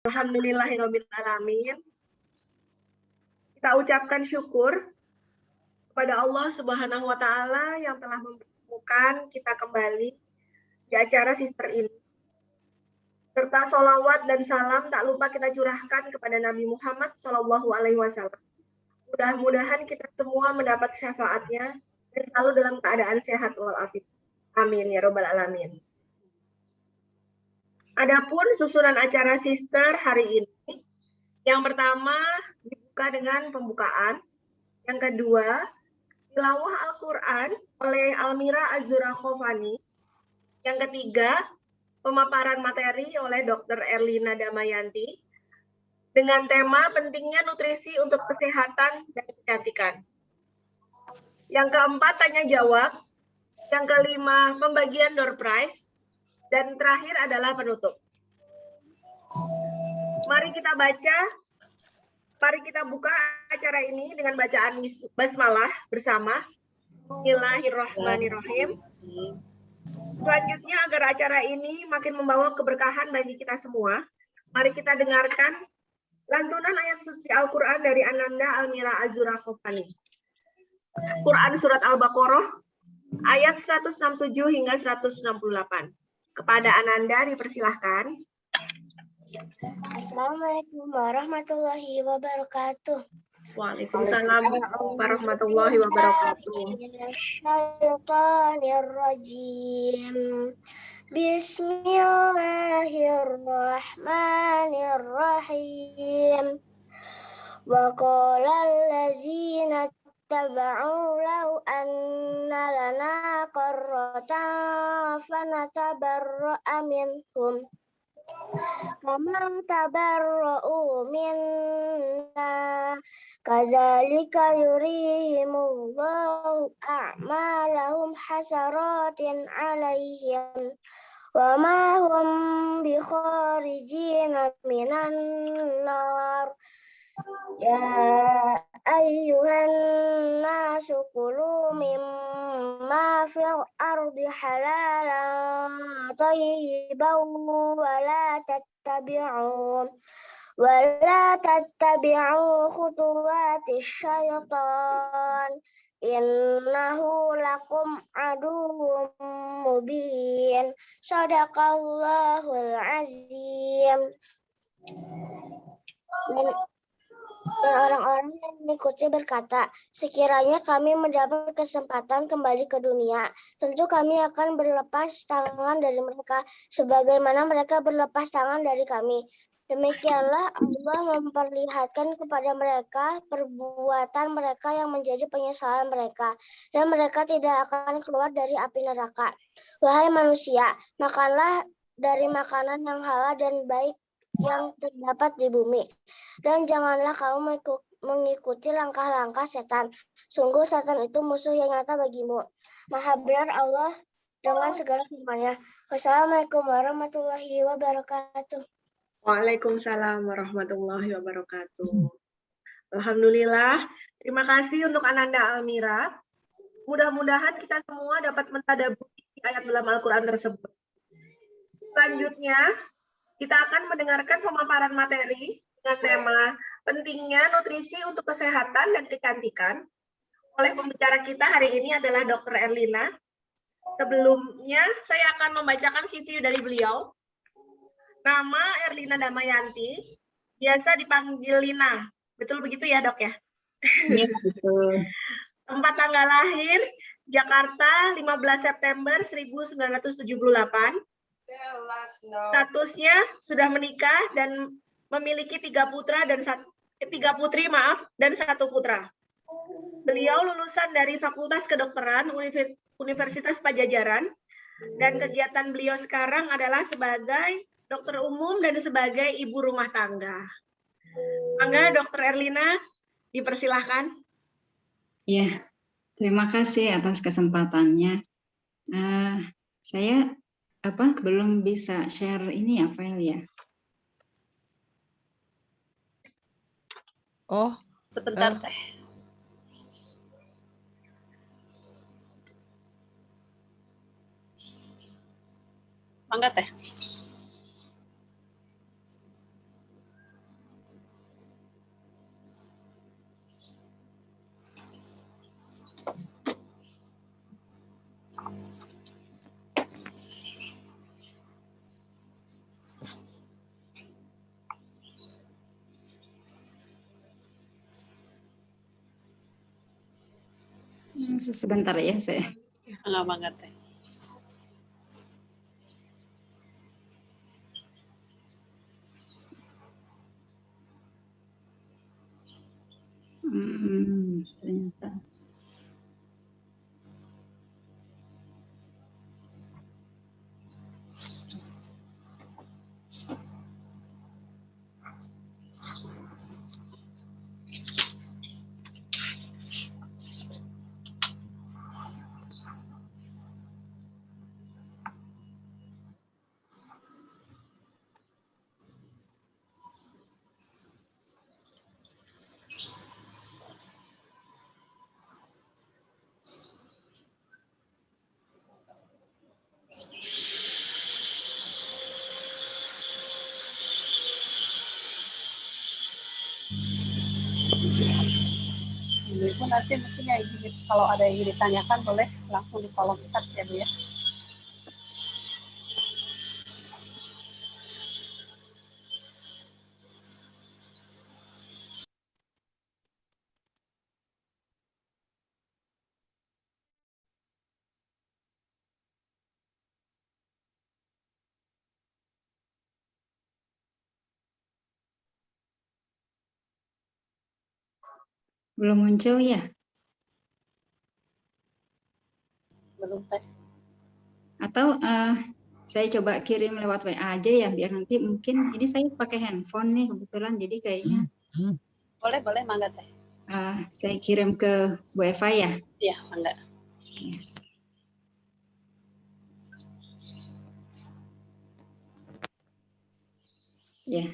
Alhamdulillahirabbil alamin. Kita ucapkan syukur kepada Allah Subhanahu wa taala yang telah mempertemukan kita kembali di acara Sister ini. Serta sholawat dan salam tak lupa kita curahkan kepada Nabi Muhammad SAW. Mudah-mudahan kita semua mendapat syafaatnya dan selalu dalam keadaan sehat walafiat. Amin ya robbal alamin. Adapun susunan acara Sister hari ini, yang pertama dibuka dengan pembukaan, yang kedua tilawah Al-Quran oleh Almira Azura Khofani, yang ketiga pemaparan materi oleh Dr. Erlina Damayanti dengan tema pentingnya nutrisi untuk kesehatan dan kecantikan. Yang keempat tanya jawab, yang kelima pembagian door prize, dan terakhir adalah penutup. Mari kita baca, mari kita buka acara ini dengan bacaan basmalah bersama. Bismillahirrahmanirrahim. Selanjutnya agar acara ini makin membawa keberkahan bagi kita semua, mari kita dengarkan lantunan ayat suci Al-Quran dari Ananda Almira Azura Khofani. Quran Surat Al-Baqarah ayat 167 hingga 168. Kepada Ananda dipersilahkan. Assalamualaikum warahmatullahi wabarakatuh. Waalaikumsalam warahmatullahi wabarakatuh. Bismillahirrahmanirrahim. Bismillahirrahmanirrahim. Wa qala allazina taba'u law anna lana qarratan fanatabarra'a minhum kama tabarra'u minna kadzalika yurihimullahu a'malahum hasaratin 'alaihim wa ma hum bikharijina minan nar. Ya ayyuhan nasu kulu mimma fil ardi halalan thayyiban wa la tattabi'u khutuwatis syaitan innahu lakum aduwwum mubin. Shadaqallahul azim. Dan orang-orang yang mengikuti berkata, sekiranya kami mendapat kesempatan kembali ke dunia, tentu kami akan berlepas tangan dari mereka, sebagaimana mereka berlepas tangan dari kami. Demikianlah Allah memperlihatkan kepada mereka perbuatan mereka yang menjadi penyesalan mereka, dan mereka tidak akan keluar dari api neraka. Wahai manusia, makanlah dari makanan yang halal dan baik yang terdapat di bumi. Dan janganlah kamu mengikuti langkah-langkah setan. Sungguh setan itu musuh yang nyata bagimu. Maha benar Allah dengan segala firman-Nya. Wassalamualaikum warahmatullahi wabarakatuh. Waalaikumsalam warahmatullahi wabarakatuh. Alhamdulillah. Terima kasih untuk Ananda Almira. Mudah-mudahan kita semua dapat mentadabburi ayat dalam Al-Quran tersebut. Selanjutnya, kita akan mendengarkan pemaparan materi dengan tema pentingnya nutrisi untuk kesehatan dan kecantikan oleh pembicara kita hari ini adalah Dr. Erlina. Sebelumnya, saya akan membacakan CV dari beliau. Nama Erlina Damayanti, biasa dipanggil Lina. Betul begitu ya, Dok ya? Iya, betul. Tempat tanggal lahir, Jakarta, 15 September 1978. Statusnya sudah menikah dan memiliki 3 putri dan 1 putra. Beliau lulusan dari Fakultas Kedokteran Universitas Padjadjaran dan kegiatan beliau sekarang adalah sebagai dokter umum dan sebagai ibu rumah tangga. Mangga Dr. Erlina dipersilahkan. Ya, terima kasih atas kesempatannya. Saya belum bisa share ini ya, file ya. Oh, sebentar teh. Mangga teh. Sebentar ya saya. Enggak banget teh. Ternyata. Ibu nanti mungkin yang kalau ada yang ditanyakan boleh langsung di kolom chat ya Bu ya. Belum muncul ya? Belum teh. Atau saya coba kirim lewat WA aja ya, biar nanti mungkin ini saya pakai handphone nih kebetulan, jadi kayaknya Boleh mangga teh. saya kirim ke Bu Eva ya. Iya, mangga. Ya.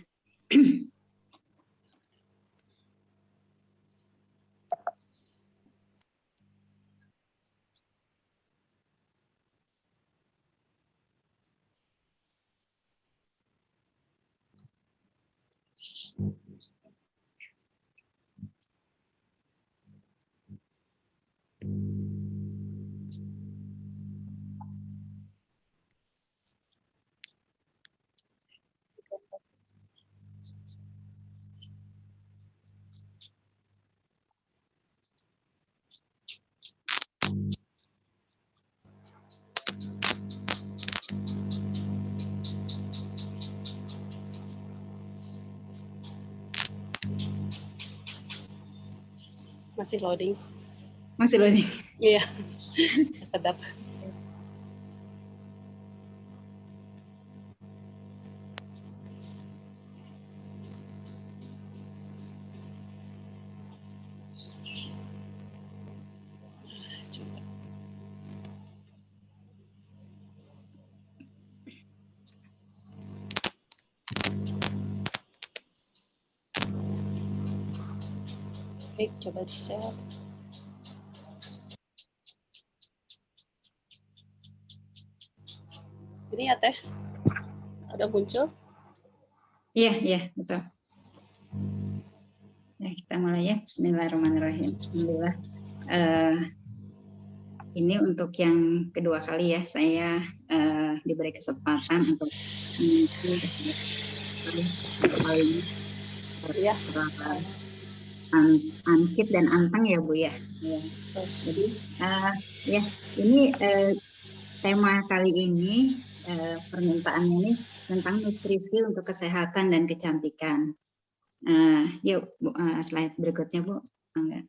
Masih loading. Masih loading. Iya. Sedap. Baik, coba di-share. Ini ya Teh, ada muncul? Iya, betul. Ya, kita mulai ya. Bismillahirrahmanirrahim. Alhamdulillah. Ini untuk yang kedua kali ya, saya diberi kesempatan untuk kembali Iya. Ankit dan Anteng ya Bu ya. Jadi ya ini tema kali ini permintaannya ini tentang nutrisi untuk kesehatan dan kecantikan. Yuk Bu, slide berikutnya Bu. Enggak.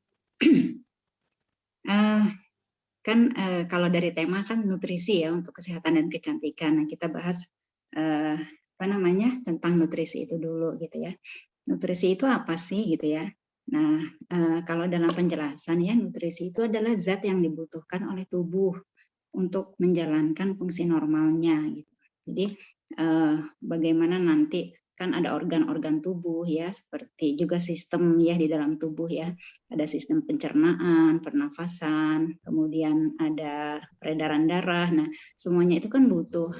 Kan kalau dari tema kan nutrisi ya untuk kesehatan dan kecantikan. Nah, kita bahas tentang nutrisi itu dulu gitu ya. Nutrisi itu apa sih gitu ya? Nah, kalau dalam penjelasan ya, nutrisi itu adalah zat yang dibutuhkan oleh tubuh untuk menjalankan fungsi normalnya gitu. Jadi bagaimana nanti kan ada organ-organ tubuh ya, seperti juga sistem ya di dalam tubuh ya. Ada sistem pencernaan, pernafasan, kemudian ada peredaran darah. Nah, semuanya itu kan butuh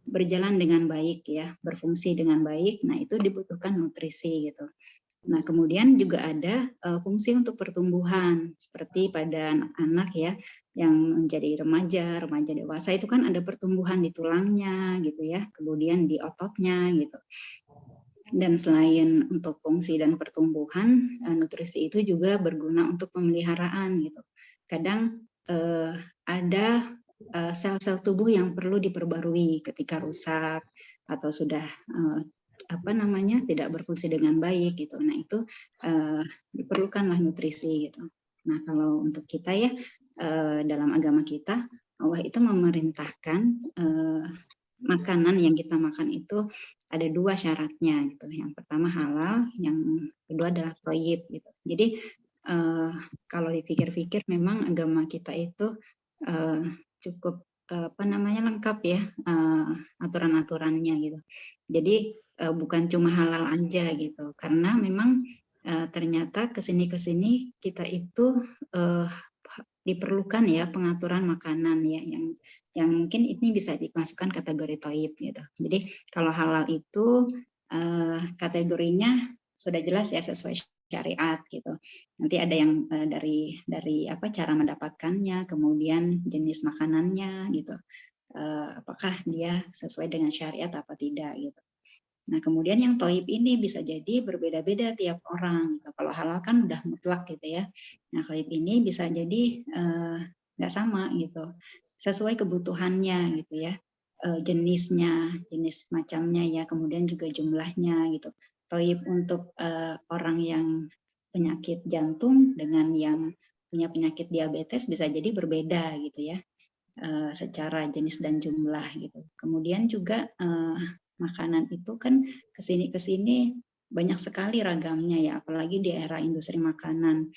berjalan dengan baik ya, berfungsi dengan baik. Nah, itu dibutuhkan nutrisi gitu. Nah, kemudian juga ada fungsi untuk pertumbuhan seperti pada anak-anak ya yang menjadi remaja dewasa itu kan ada pertumbuhan di tulangnya gitu ya, kemudian di ototnya gitu. Dan selain untuk fungsi dan pertumbuhan, nutrisi itu juga berguna untuk pemeliharaan gitu. Kadang ada sel-sel tubuh yang perlu diperbarui ketika rusak atau sudah tidak berfungsi dengan baik gitu. Nah itu diperlukanlah nutrisi gitu. Nah kalau untuk kita ya dalam agama kita, Allah itu memerintahkan makanan yang kita makan itu ada 2 syaratnya gitu. Yang pertama halal, yang kedua adalah thayyib gitu. Jadi kalau dipikir-pikir memang agama kita itu cukup lengkap ya aturan-aturannya gitu. Jadi bukan cuma halal aja gitu. Karena memang ternyata kesini kita itu diperlukan ya pengaturan makanan ya yang mungkin ini bisa dimasukkan kategori thayyib gitu. Jadi kalau halal itu kategorinya sudah jelas ya sesuai syariat gitu. Nanti ada yang dari cara mendapatkannya, kemudian jenis makanannya gitu. Apakah dia sesuai dengan syariat apa tidak gitu. Nah, kemudian yang thayyib ini bisa jadi berbeda-beda tiap orang. Kalau halal kan udah mutlak gitu ya. Nah, thayyib ini bisa jadi nggak sama gitu. Sesuai kebutuhannya gitu ya. Jenisnya, jenis macamnya ya, kemudian juga jumlahnya gitu. Thayyib untuk orang yang penyakit jantung dengan yang punya penyakit diabetes bisa jadi berbeda gitu ya. Secara jenis dan jumlah gitu. Kemudian juga makanan itu kan kesini banyak sekali ragamnya ya, apalagi di era industri makanan.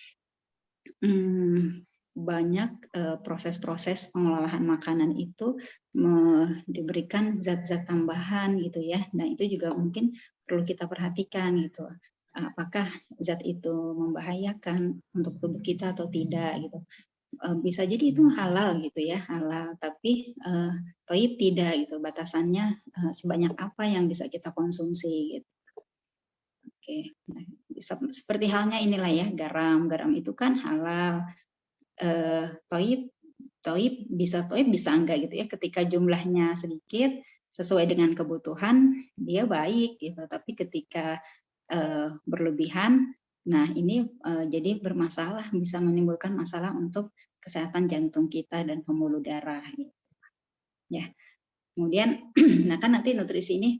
Banyak proses-proses pengolahan makanan itu diberikan zat-zat tambahan gitu ya. Nah itu juga mungkin perlu kita perhatikan gitu. Apakah zat itu membahayakan untuk tubuh kita atau tidak gitu. Bisa jadi itu halal gitu ya, halal, tapi thayyib tidak gitu, batasannya sebanyak apa yang bisa kita konsumsi gitu. Oke, nah, seperti halnya inilah ya, garam itu kan halal, thayyib bisa enggak gitu ya, ketika jumlahnya sedikit sesuai dengan kebutuhan dia baik gitu, tapi ketika berlebihan, nah ini jadi bermasalah, bisa menimbulkan masalah untuk kesehatan jantung kita dan pembuluh darah gitu. Ya. Kemudian nah kan nanti nutrisi ini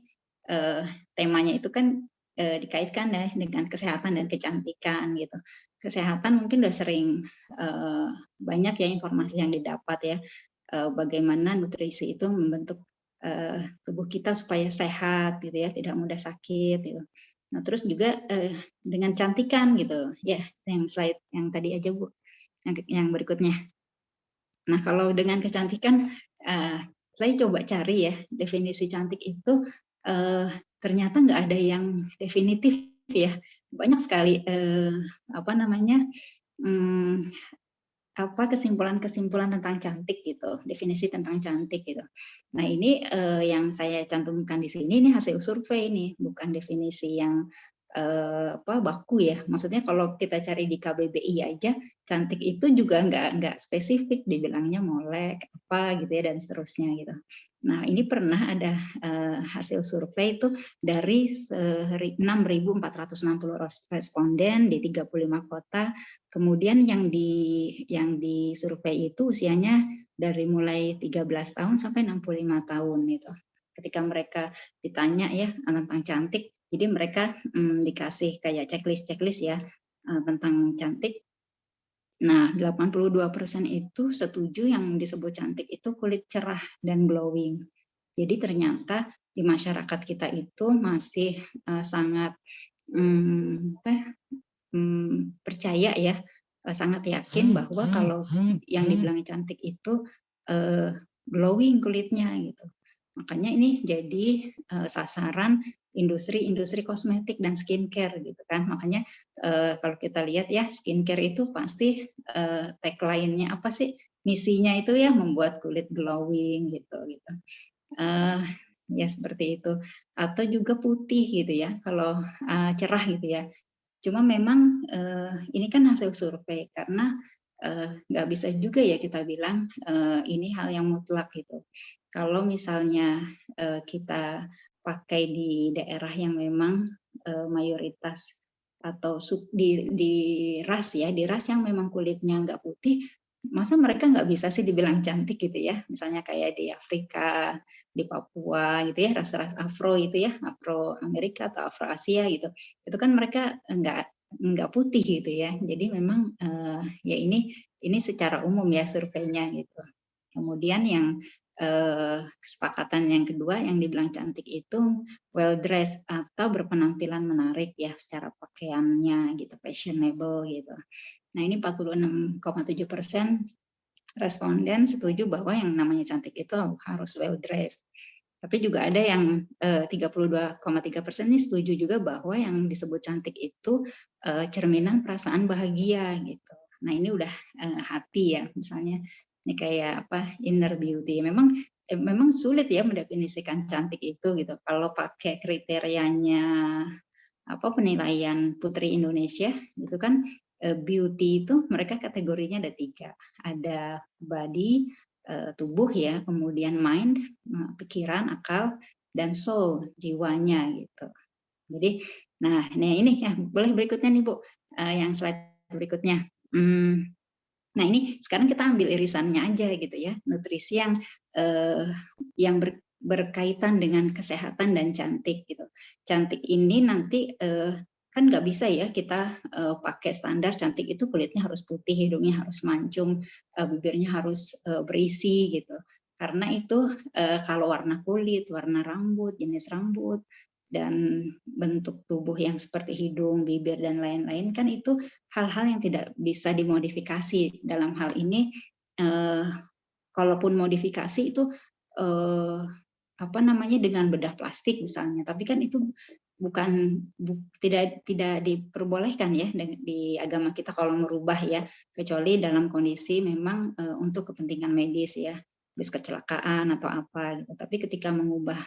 temanya itu kan dikaitkan ya dengan kesehatan dan kecantikan gitu. Kesehatan mungkin udah sering banyak ya informasi yang didapat ya, bagaimana nutrisi itu membentuk tubuh kita supaya sehat gitu ya, tidak mudah sakit gitu. Nah, terus juga dengan cantikan gitu. Ya, yang slide yang tadi aja Bu. Yang berikutnya. Nah, kalau dengan kecantikan saya coba cari ya definisi cantik itu ternyata nggak ada yang definitif ya. Banyak sekali kesimpulan tentang cantik gitu, definisi tentang cantik gitu. Nah ini yang saya cantumkan di sini ini hasil survei nih, bukan definisi yang baku ya. Maksudnya kalau kita cari di KBBI aja, cantik itu juga nggak spesifik, dibilangnya molek apa gitu ya dan seterusnya gitu. Nah ini pernah ada hasil survei itu dari 6.460 responden di 35 kota. Kemudian yang disurvei itu usianya dari mulai 13 tahun sampai 65 tahun gitu. Ketika mereka ditanya ya tentang cantik, jadi mereka dikasih kayak checklist ya tentang cantik. Nah, 82% itu setuju yang disebut cantik itu kulit cerah dan glowing. Jadi ternyata di masyarakat kita itu masih sangat percaya ya, sangat yakin bahwa kalau yang dibilang cantik itu glowing kulitnya gitu. Makanya ini jadi sasaran industri kosmetik dan skincare gitu kan. Makanya kalau kita lihat ya skincare itu pasti tagline-nya apa sih? Misinya itu ya membuat kulit glowing gitu. Ya seperti itu. Atau juga putih gitu ya. Kalau cerah gitu ya. Cuma memang ini kan hasil survei karena nggak bisa juga ya kita bilang ini hal yang mutlak gitu. Kalau misalnya kita pakai di daerah yang memang mayoritas atau di ras ya, di ras yang memang kulitnya nggak putih, masa mereka nggak bisa sih dibilang cantik gitu ya? Misalnya kayak di Afrika, di Papua gitu ya, ras-ras Afro itu ya, Afro Amerika atau Afro Asia gitu, itu kan mereka nggak putih gitu ya. Jadi memang ya ini secara umum ya surveinya gitu. Kemudian yang kesepakatan yang kedua yang dibilang cantik itu well dressed atau berpenampilan menarik ya secara pakaiannya gitu, fashionable gitu. Nah ini 46,7% responden setuju bahwa yang namanya cantik itu harus well dressed. Tapi juga ada yang 32,3% ini setuju juga bahwa yang disebut cantik itu cerminan perasaan bahagia gitu. Nah ini udah hati ya misalnya. Ini kayak apa, inner beauty. Memang sulit ya mendefinisikan cantik itu gitu. Kalau pakai kriterianya apa penilaian Putri Indonesia gitu kan, beauty itu mereka kategorinya ada 3. Ada body, tubuh ya, kemudian mind, pikiran, akal, dan soul, jiwanya gitu. Jadi, nah ini ya boleh berikutnya nih Bu, yang slide berikutnya. Nah ini sekarang kita ambil irisannya aja gitu ya, nutrisi yang berkaitan dengan kesehatan dan cantik gitu. Cantik ini nanti kan nggak bisa ya kita pakai standar cantik itu kulitnya harus putih, hidungnya harus mancung, bibirnya harus berisi gitu. Karena itu kalau warna kulit, warna rambut, jenis rambut, dan bentuk tubuh yang seperti hidung, bibir, dan lain-lain kan itu hal-hal yang tidak bisa dimodifikasi. Dalam hal ini, kalaupun modifikasi itu apa namanya dengan bedah plastik misalnya, tapi kan itu tidak diperbolehkan ya di agama kita kalau merubah ya, kecuali dalam kondisi memang untuk kepentingan medis ya, habis kecelakaan atau apa gitu. Tapi ketika mengubah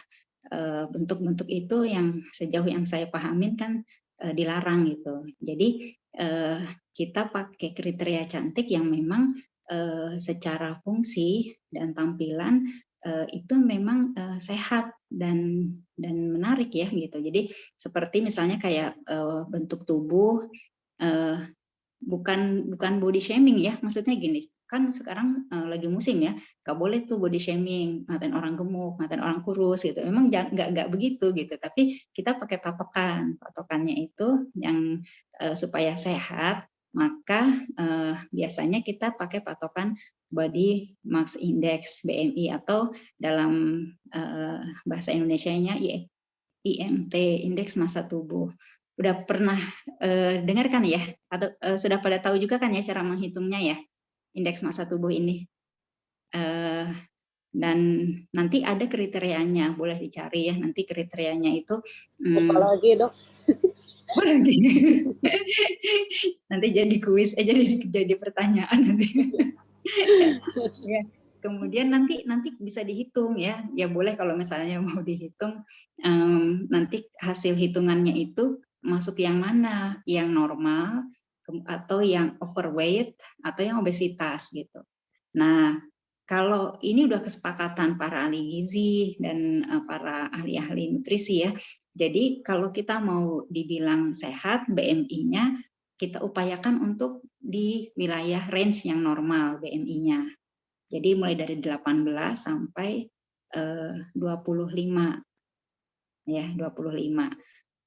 bentuk-bentuk itu yang sejauh yang saya pahamin kan dilarang gitu. Jadi kita pakai kriteria cantik yang memang secara fungsi dan tampilan itu memang sehat dan menarik ya gitu. Jadi seperti misalnya kayak bentuk tubuh, bukan body shaming ya, maksudnya gini, kan sekarang lagi musim ya, nggak boleh tuh body shaming, ngatain orang gemuk, ngatain orang kurus gitu. Memang nggak begitu gitu, tapi kita pakai patokannya itu yang supaya sehat, maka biasanya kita pakai patokan body mass index BMI atau dalam bahasa Indonesianya IMT, indeks massa tubuh. Udah pernah dengar kan ya, atau sudah pada tahu juga kan ya cara menghitungnya ya, indeks massa tubuh ini. Dan nanti ada kriterianya, boleh dicari ya nanti kriterianya itu. Apalagi dok? Nanti jadi kuis, jadi pertanyaan nanti. Ya. Kemudian nanti bisa dihitung ya boleh kalau misalnya mau dihitung, nanti hasil hitungannya itu masuk yang mana, yang normal atau yang overweight atau yang obesitas gitu. Nah kalau ini udah kesepakatan para ahli gizi dan para ahli-ahli nutrisi ya, jadi kalau kita mau dibilang sehat BMI-nya kita upayakan untuk di wilayah range yang normal BMI-nya. Jadi mulai dari 18 sampai 25. Ya, 25.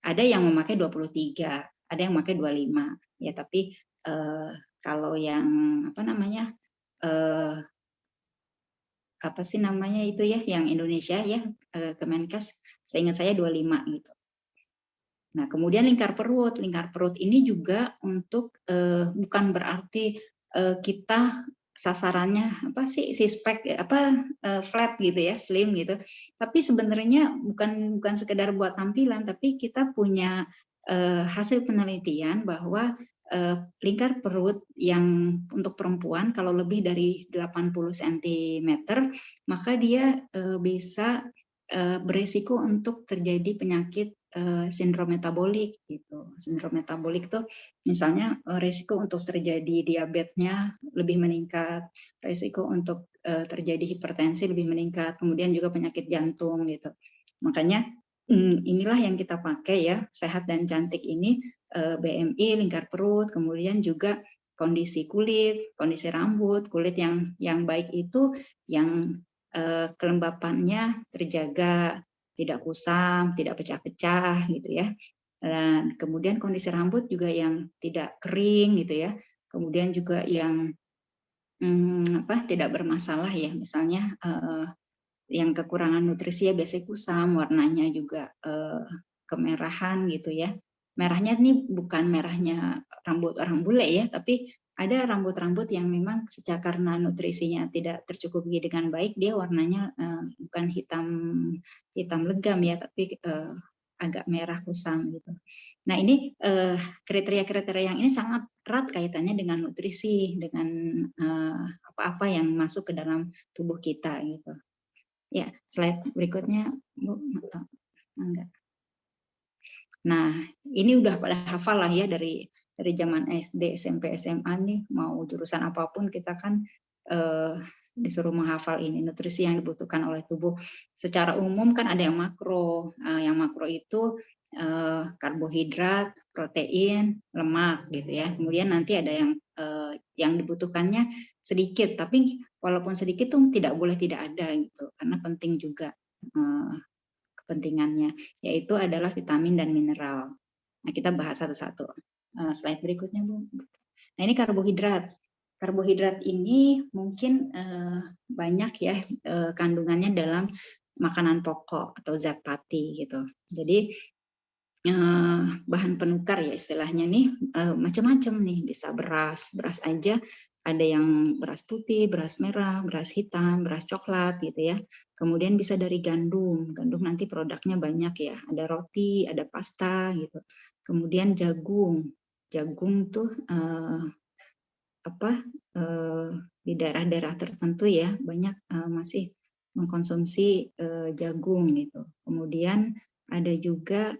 Ada yang memakai 23, ada yang memakai 25. Ya, tapi kalau yang apa namanya? Apa sih namanya itu ya, yang Indonesia ya, Kemenkes, seingat saya 25 gitu. Nah, kemudian lingkar perut ini juga untuk bukan berarti kita sasarannya apa sih six-pack flat gitu ya, slim gitu. Tapi sebenarnya bukan sekedar buat tampilan, tapi kita punya hasil penelitian bahwa lingkar perut yang untuk perempuan kalau lebih dari 80 cm maka dia bisa beresiko untuk terjadi penyakit sindrom metabolik gitu. Sindrom metabolik tuh misalnya risiko untuk terjadi diabetesnya lebih meningkat, risiko untuk terjadi hipertensi lebih meningkat, kemudian juga penyakit jantung gitu. Makanya inilah yang kita pakai ya, sehat dan cantik ini, BMI, lingkar perut, kemudian juga kondisi kulit, kondisi rambut, kulit yang baik itu yang kelembapannya terjaga, tidak kusam, tidak pecah-pecah gitu ya. Dan kemudian kondisi rambut juga yang tidak kering gitu ya. Kemudian juga yang tidak bermasalah ya, misalnya yang kekurangan nutrisi ya biasanya kusam, warnanya juga kemerahan gitu ya. Merahnya ini bukan merahnya rambut orang bule ya, tapi ada rambut-rambut yang memang karena nutrisinya tidak tercukupi dengan baik, dia warnanya bukan hitam legam ya, tapi agak merah kusam gitu. Nah ini kriteria-kriteria yang ini sangat erat kaitannya dengan nutrisi, dengan apa-apa yang masuk ke dalam tubuh kita gitu. Ya, slide berikutnya, Bu. Enggak. Nah, ini udah pada hafal lah ya dari zaman SD, SMP, SMA nih, mau jurusan apapun kita kan disuruh menghafal ini, nutrisi yang dibutuhkan oleh tubuh. Secara umum kan ada yang makro. Yang makro itu karbohidrat, protein, lemak gitu ya. Kemudian nanti ada yang dibutuhkannya sedikit, tapi walaupun sedikit tuh tidak boleh tidak ada gitu, karena penting juga kepentingannya, yaitu adalah vitamin dan mineral. Nah, kita bahas satu-satu. Slide berikutnya, Bu. Nah, ini karbohidrat. Karbohidrat ini mungkin banyak ya kandungannya dalam makanan pokok atau zat pati gitu. Jadi bahan penukar ya istilahnya nih macam-macam nih, bisa beras aja ada yang beras putih, beras merah, beras hitam, beras coklat gitu ya. Kemudian bisa dari gandum nanti produknya banyak ya, ada roti, ada pasta gitu. Kemudian jagung tuh di daerah-daerah tertentu ya banyak masih mengkonsumsi jagung gitu. Kemudian ada juga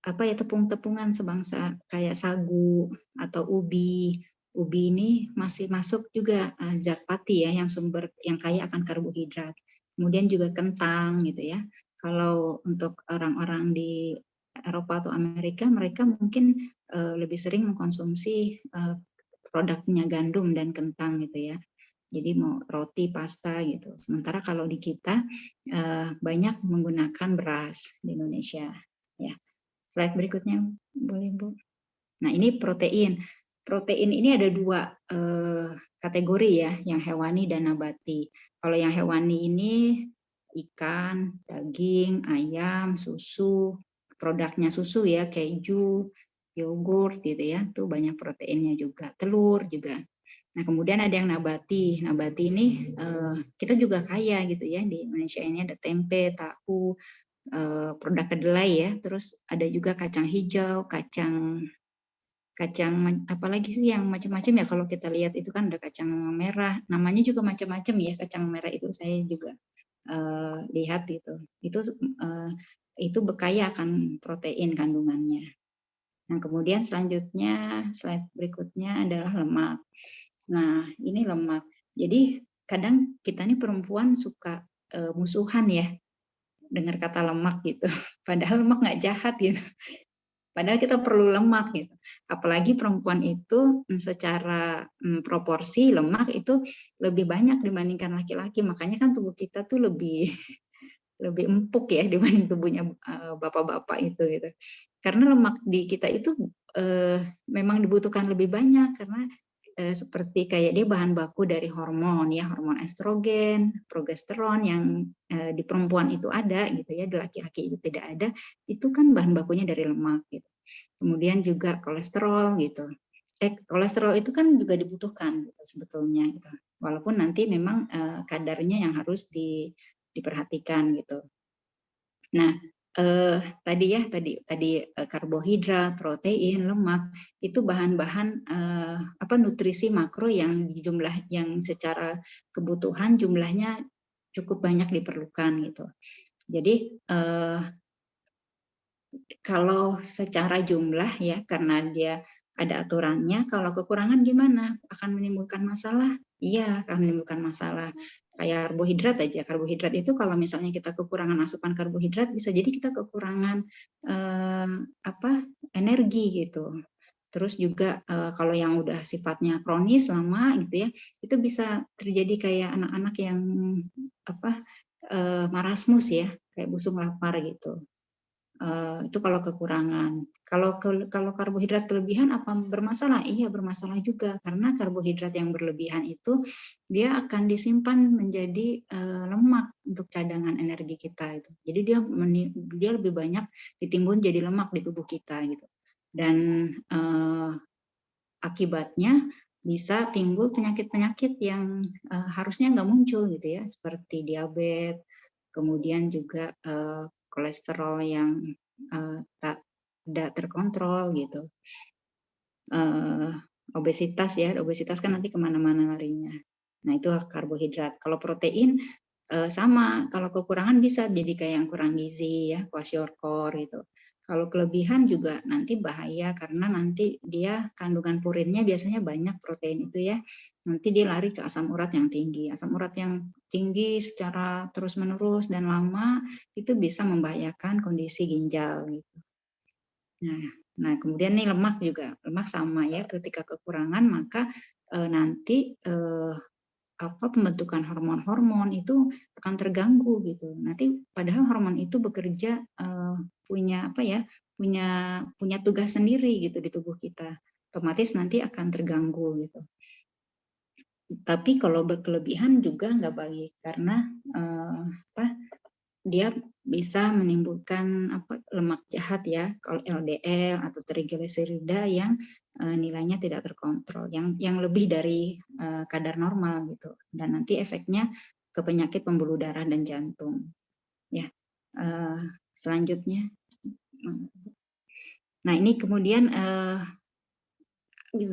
tepung-tepungan sebangsa kayak sagu atau ubi. Ubi ini masih masuk juga zat pati ya yang kaya akan karbohidrat. Kemudian juga kentang gitu ya. Kalau untuk orang-orang di Eropa atau Amerika, mereka mungkin lebih sering mengkonsumsi produknya gandum dan kentang gitu ya. Jadi mau roti, pasta gitu. Sementara kalau di kita banyak menggunakan beras di Indonesia ya. Slide berikutnya boleh, Bu. Nah, ini protein. Protein ini ada dua kategori ya, yang hewani dan nabati. Kalau yang hewani ini ikan, daging, ayam, susu, produknya susu ya, keju, yogurt gitu ya, tuh banyak proteinnya juga. Telur juga. Nah, kemudian ada yang nabati. Nabati ini kita juga kaya gitu ya, di Indonesia ini ada tempe, tahu, produk kedelai ya, terus ada juga kacang hijau, kacang apalagi sih yang macam-macam ya, kalau kita lihat itu kan ada kacang merah, namanya juga macam-macam ya, kacang merah itu saya juga lihat itu berkaya akan protein kandungannya. Nah, kemudian selanjutnya slide berikutnya adalah lemak. Nah, ini lemak. Jadi kadang kita nih perempuan suka musuhan ya dengar kata lemak gitu. Padahal lemak nggak jahat gitu. Padahal kita perlu lemak gitu. Apalagi perempuan itu secara proporsi lemak itu lebih banyak dibandingkan laki-laki. Makanya kan tubuh kita tuh lebih empuk ya dibanding tubuhnya bapak-bapak itu gitu. Karena lemak di kita itu memang dibutuhkan lebih banyak karena seperti kayak dia bahan baku dari hormon ya, hormon estrogen, progesteron yang di perempuan itu ada gitu ya, di laki-laki itu tidak ada, itu kan bahan bakunya dari lemak gitu. Kemudian juga kolesterol gitu. Kolesterol itu kan juga dibutuhkan gitu, sebetulnya gitu. Walaupun nanti memang kadarnya yang harus diperhatikan gitu. Nah, tadi karbohidrat, protein, lemak itu bahan-bahan nutrisi makro yang secara kebutuhan jumlahnya cukup banyak diperlukan gitu. Jadi kalau secara jumlah ya, karena dia ada aturannya, kalau kekurangan gimana? Akan menimbulkan masalah? Iya, akan menimbulkan masalah. kayak karbohidrat itu kalau misalnya kita kekurangan asupan karbohidrat bisa jadi kita kekurangan energi gitu. Terus juga kalau yang udah sifatnya kronis lama gitu ya, itu bisa terjadi kayak anak-anak yang marasmus ya, kayak busung lapar gitu. Itu kalau kekurangan. Kalau karbohidrat kelebihan apa bermasalah? Iya bermasalah juga, karena karbohidrat yang berlebihan itu dia akan disimpan menjadi lemak untuk cadangan energi kita itu. Jadi dia lebih banyak ditimbun jadi lemak di tubuh kita gitu. Dan akibatnya bisa timbul penyakit-penyakit yang harusnya nggak muncul gitu ya, seperti diabetes, kemudian juga kolesterol yang tak terkontrol gitu, obesitas ya, obesitas kan nanti kemana-mana larinya. Nah itu karbohidrat. Kalau protein sama, kalau kekurangan bisa jadi kayak yang kurang gizi ya, kwashiorkor gitu. Kalau kelebihan juga nanti bahaya karena nanti dia kandungan purinnya biasanya banyak protein itu ya. Nanti dia lari ke asam urat yang tinggi. Asam urat yang tinggi secara terus-menerus dan lama itu bisa membahayakan kondisi ginjal gitu. Nah, kemudian nih lemak juga. Lemak sama ya, ketika kekurangan maka nanti pembentukan hormon-hormon itu akan terganggu gitu. Nanti padahal hormon itu bekerja punya tugas sendiri gitu di tubuh kita. Otomatis nanti akan terganggu gitu. Tapi kalau berkelebihan juga nggak baik karena dia bisa menimbulkan lemak jahat ya, kalau LDL atau trigliserida yang nilainya tidak terkontrol, yang lebih dari kadar normal gitu, dan nanti efeknya ke penyakit pembuluh darah dan jantung. Ya, selanjutnya. Nah ini kemudian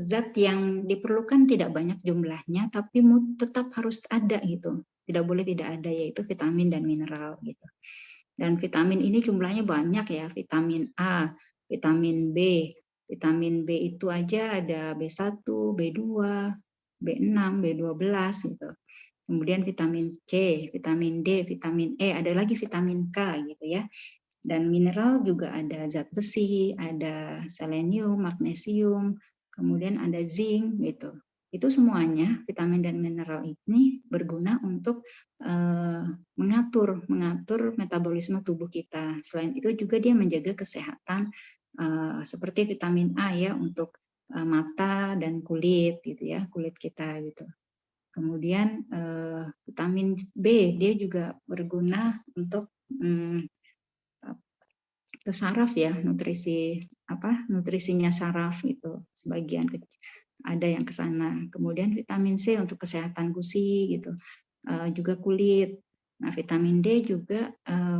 zat yang diperlukan tidak banyak jumlahnya, tapi tetap harus ada gitu. Tidak boleh tidak ada, yaitu vitamin dan mineral gitu. Dan vitamin ini jumlahnya banyak ya, vitamin A, vitamin B. Vitamin B itu aja ada B1, B2, B6, B12 gitu. Kemudian vitamin C, vitamin D, vitamin E, ada lagi vitamin K gitu ya. Dan mineral juga ada zat besi, ada selenium, magnesium, kemudian ada zinc gitu. Itu semuanya vitamin dan mineral ini berguna untuk mengatur metabolisme tubuh kita. Selain itu juga dia menjaga kesehatan seperti vitamin A ya untuk mata dan kulit gitu ya, kulit kita gitu. Kemudian vitamin B dia juga berguna untuk ke saraf ya, nutrisinya saraf itu sebagian ada yang ke sana. Kemudian vitamin C untuk kesehatan gusi gitu, juga kulit. Nah vitamin D juga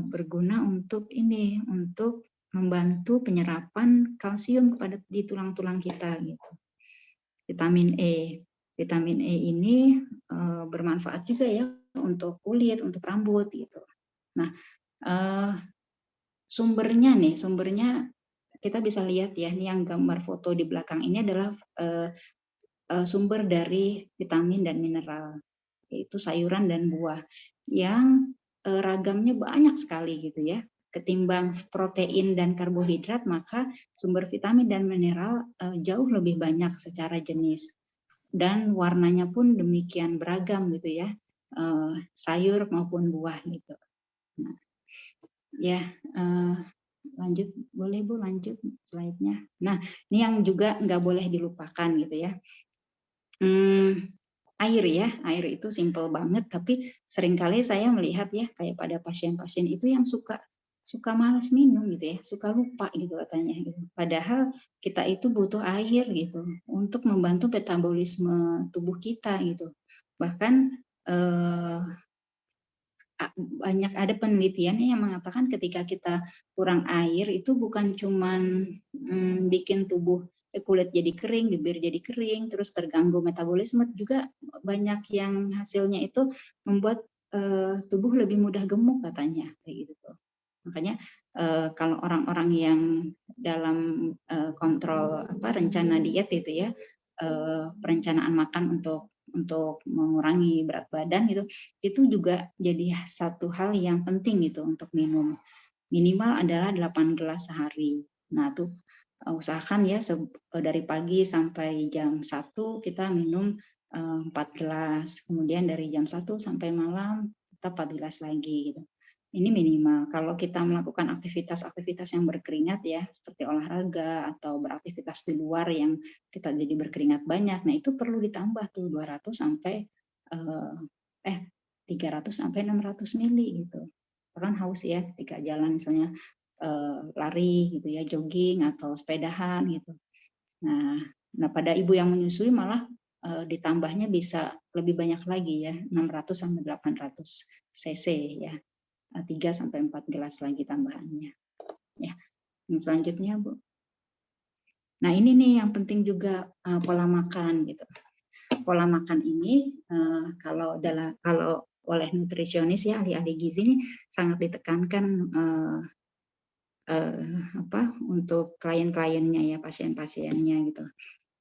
berguna untuk membantu penyerapan kalsium di tulang-tulang kita gitu. Vitamin E ini bermanfaat juga ya untuk kulit, untuk rambut gitu. Nah sumbernya kita bisa lihat ya, ini yang gambar foto di belakang ini adalah sumber dari vitamin dan mineral, yaitu sayuran dan buah yang ragamnya banyak sekali gitu ya. Ketimbang protein dan karbohidrat, maka sumber vitamin dan mineral jauh lebih banyak secara jenis. Dan warnanya pun demikian beragam gitu ya, sayur maupun buah gitu. Nah, ya, lanjut, boleh Bu lanjut slide-nya. Nah, ini yang juga nggak boleh dilupakan gitu ya. Air ya, air itu simple banget, tapi seringkali saya melihat ya kayak pada pasien-pasien itu yang suka malas minum gitu ya, suka lupa gitu katanya gitu. Padahal kita itu butuh air gitu untuk membantu metabolisme tubuh kita gitu. Bahkan banyak ada penelitian yang mengatakan ketika kita kurang air itu bukan cuman bikin kulit jadi kering, bibir jadi kering, terus terganggu metabolisme, juga banyak yang hasilnya itu membuat tubuh lebih mudah gemuk katanya kayak gitu. Makanya kalau orang-orang yang dalam kontrol rencana diet itu ya, perencanaan makan untuk untuk mengurangi berat badan gitu, itu juga jadi satu hal yang penting gitu untuk minum. Minimal adalah 8 gelas sehari. Nah, tuh usahakan ya dari pagi sampai jam 1 kita minum 4 gelas. Kemudian dari jam 1 sampai malam kita 4 gelas lagi gitu. Ini minimal. Kalau kita melakukan aktivitas-aktivitas yang berkeringat ya, seperti olahraga atau beraktivitas di luar yang kita jadi berkeringat banyak, nah itu perlu ditambah tuh 200 sampai 300 sampai 600 mili gitu. Bahkan haus ya ketika jalan misalnya lari gitu ya, jogging atau sepedahan gitu. Nah pada ibu yang menyusui malah ditambahnya bisa lebih banyak lagi ya, 600 sampai 800 cc ya. 3 sampai 4 gelas lagi tambahannya. Ya. Yang selanjutnya, Bu. Nah, ini nih yang penting juga pola makan gitu. Pola makan ini kalau oleh nutrisionis ya, ahli-ahli gizi ini sangat ditekankan untuk klien-kliennya ya, pasien-pasiennya gitu.